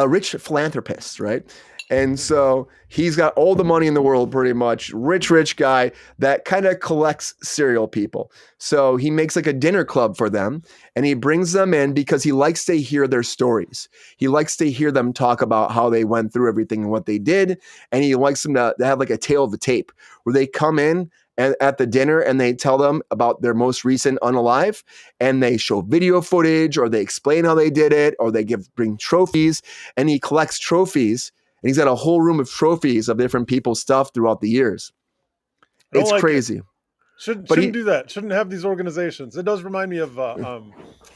rich philanthropist, right? And so he's got all the money in the world, pretty much. Rich guy that kind of collects serial people. So he makes like a dinner club for them and he brings them in because he likes to hear their stories. He likes to hear them talk about how they went through everything and what they did. And he likes them to have like a tale of the tape where they come in and at the dinner and they tell them about their most recent unalive and they show video footage or they explain how they did it or they bring trophies and he collects trophies. And he's got a whole room of trophies of different people's stuff throughout the years. It's crazy. Shouldn't do that. Shouldn't have these organizations. It does remind me of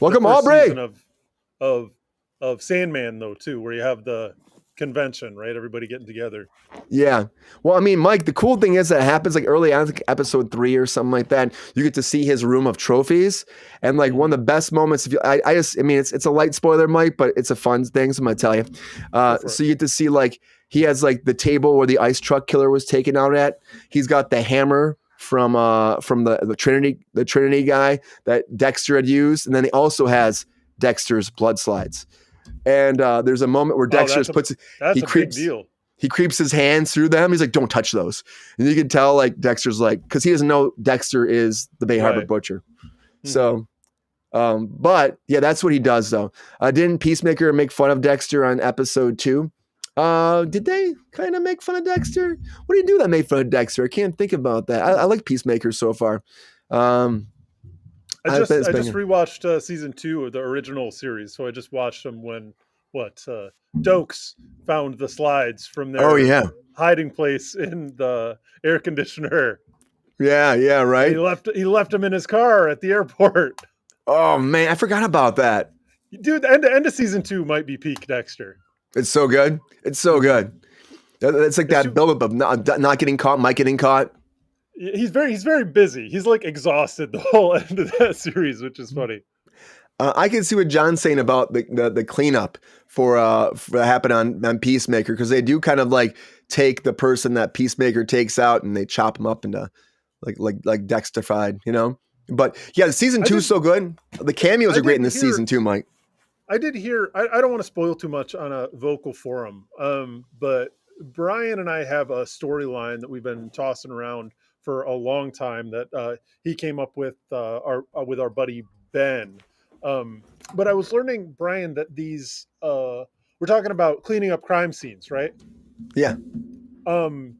Welcome Aubrey of Sandman though too, where you have the convention, right? Everybody getting together. Yeah. Well, I mean, Mike, the cool thing is that it happens like early on, like episode 3 or something like that. You get to see his room of trophies, and like one of the best moments. I mean, it's a light spoiler, Mike, but it's a fun thing. So I'm gonna tell you. So you get to see like he has like the table where the ice truck killer was taken out at. He's got the hammer from the Trinity guy that Dexter had used, and then he also has Dexter's blood slides. And there's a moment where Dexter big deal. He creeps his hands through them. He's like, "Don't touch those." And you can tell like Dexter's like, because he doesn't know Dexter is the Bay Harbor Butcher. Mm-hmm. So, but yeah, that's what he does though. Didn't Peacemaker make fun of Dexter on episode 2? Did they kind of make fun of Dexter? What do you do that made fun of Dexter? I can't think about that. I like Peacemaker so far. I just rewatched season 2 of the original series, so I just watched them when Dokes found the slides from their hiding place in the air conditioner. Yeah, right. He left him in his car at the airport. Oh man, I forgot about that. Dude, the end of season 2 might be peak Dexter. It's so good. It's so good. It's like that buildup of not getting caught, Mike getting caught. He's very busy. He's like exhausted the whole end of that series, which is funny. I can see what John's saying about the cleanup for happen on Peacemaker, because they do kind of like take the person that Peacemaker takes out and they chop him up into like Dexterified, you know. But yeah, the season 2 is so good. The cameos are great in this season too, Mike. I did hear. I don't want to spoil too much on a vocal forum, but Brian and I have a storyline that we've been tossing around for a long time that he came up with our buddy Ben. But I was learning, Brian, that these we're talking about cleaning up crime scenes, right? Yeah. When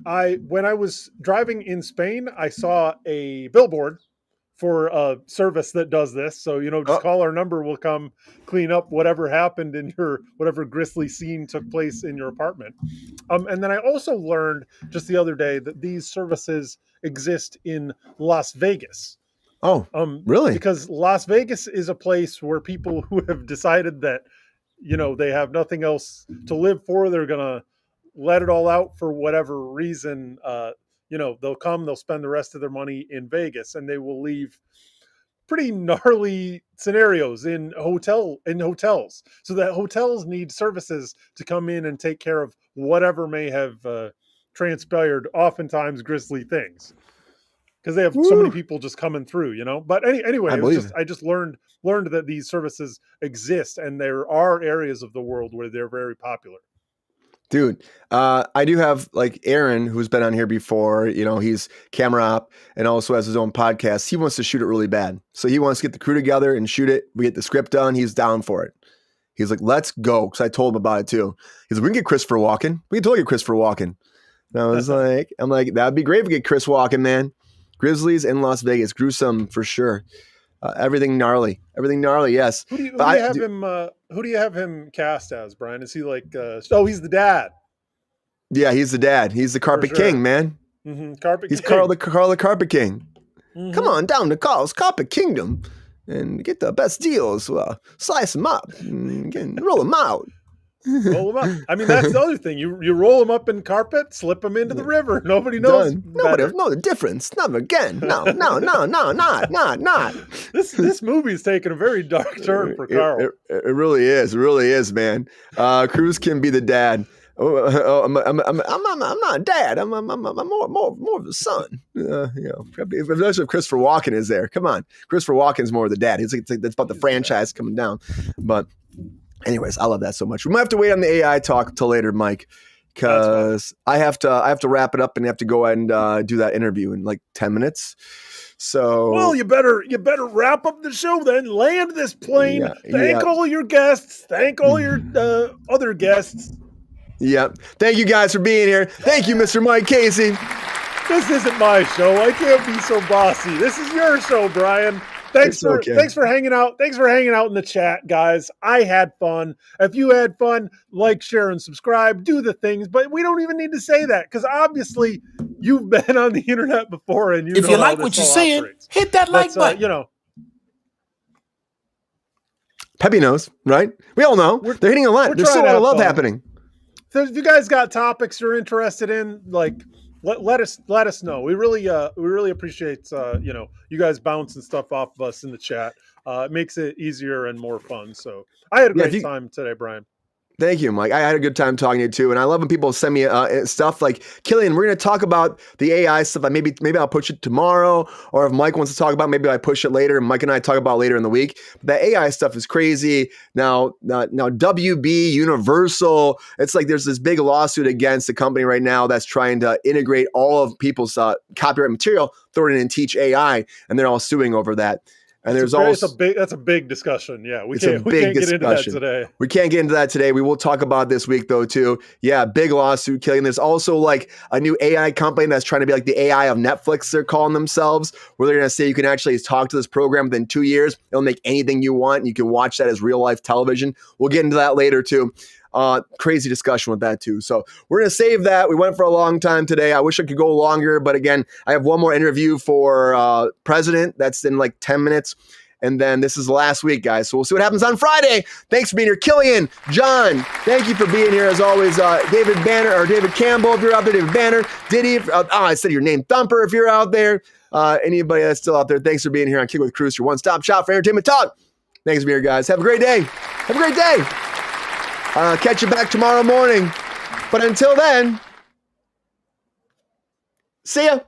I was driving in Spain, I saw a billboard for a service that does this. So, just call our number. We'll come clean up whatever happened in whatever grisly scene took place in your apartment. And then I also learned just the other day that these services exist in Las Vegas. Oh, really? Because Las Vegas is a place where people who have decided that, they have nothing else to live for, they're going to let it all out for whatever reason. They'll spend the rest of their money in Vegas, and they will leave pretty gnarly scenarios in hotels. So that hotels need services to come in and take care of whatever may have transpired, oftentimes grisly things. Because they have so many people just coming through, But anyway, I just learned that these services exist, and there are areas of the world where they're very popular. Dude, I do have like Aaron, who's been on here before. He's camera op and also has his own podcast. He wants to shoot it really bad. So he wants to get the crew together and shoot it. We get the script done. He's down for it. He's like, let's go. Because I told him about it too. He's like, we can get Christopher Walken. We can totally get Christopher Walken. And I was like, that'd be great if we get Chris Walken, man. Grizzlies in Las Vegas. Gruesome for sure. Everything gnarly. Yes. Who do you have him cast as, Brian? Is he like? He's the dad. Yeah, he's the dad. He's the Carpet King, man. Carpet He's King. Carl the Carpet King. Come on down to Carl's Carpet Kingdom and get the best deals. Slice them up and roll them out. Roll them up. I mean, that's the other thing. You roll them up in carpet, slip them into the river. Nobody knows. Nobody know the difference. Never again. No, not. This movie is taking a very dark turn for Carl. It really is. It really is, man. Kruse can be the dad. I'm not a dad. I'm more of the son. Especially if Christopher Walken is there. Come on, Christopher Walken's more of the dad. It's that's about the franchise coming down. But anyways, I love that so much. We might have to wait on the AI talk till later, Mike, because I have to wrap it up and have to go and do that interview in like 10 minutes. So well, you better wrap up the show then. Land this plane. Thank all your guests. Thank all your other guests. Yep. Thank you guys for being here. Thank you, Mr. Mike Casey. This isn't my show. I can't be so bossy. This is your show, Brian. Thanks for hanging out. Thanks for hanging out in the chat, guys. I had fun. If you had fun, like, share, and subscribe. Do the things, but we don't even need to say that because obviously you've been on the internet before and you. If you like what you're saying, hit that like button. Peppy knows, right? We all know. They're hitting a lot. There's still a lot of love happening. So if you guys got topics you're interested in, like let us know. We really appreciate you guys bouncing stuff off of us in the chat. It makes it easier and more fun. So I had a great time today, Brian. Thank you, Mike. I had a good time talking to you too, and I love when people send me stuff like, Killian, we're going to talk about the AI stuff. Maybe I'll push it tomorrow, or if Mike wants to talk about it, maybe I push it later, and Mike and I talk about it later in the week. But the AI stuff is crazy. Now WB, Universal, it's like there's this big lawsuit against the company right now that's trying to integrate all of people's copyright material, throw it in and teach AI, and they're all suing over that. And that's a big discussion. Yeah, we can't get into that today. We can't get into that today. We will talk about it this week though too. Yeah, big lawsuit killing. There's also like a new AI company that's trying to be like the AI of Netflix, they're calling themselves, where they're going to say you can actually talk to this program within 2 years. It'll make anything you want. And you can watch that as real life television. We'll get into that later too. Crazy discussion with that too. So we're going to save that. We went for a long time today. I wish I could go longer, but again, I have one more interview for president. That's in like 10 minutes. And then this is the last week, guys. So we'll see what happens on Friday. Thanks for being here. Killian, John, thank you for being here as always. David Campbell, if you're out there, David Banner, Diddy, I said your name, Thumper, if you're out there. Anybody that's still out there, thanks for being here on Kick with Kruse, your one-stop shop for entertainment talk. Thanks for being here, guys. Have a great day. Have a great day. Catch you back tomorrow morning. But until then, see ya.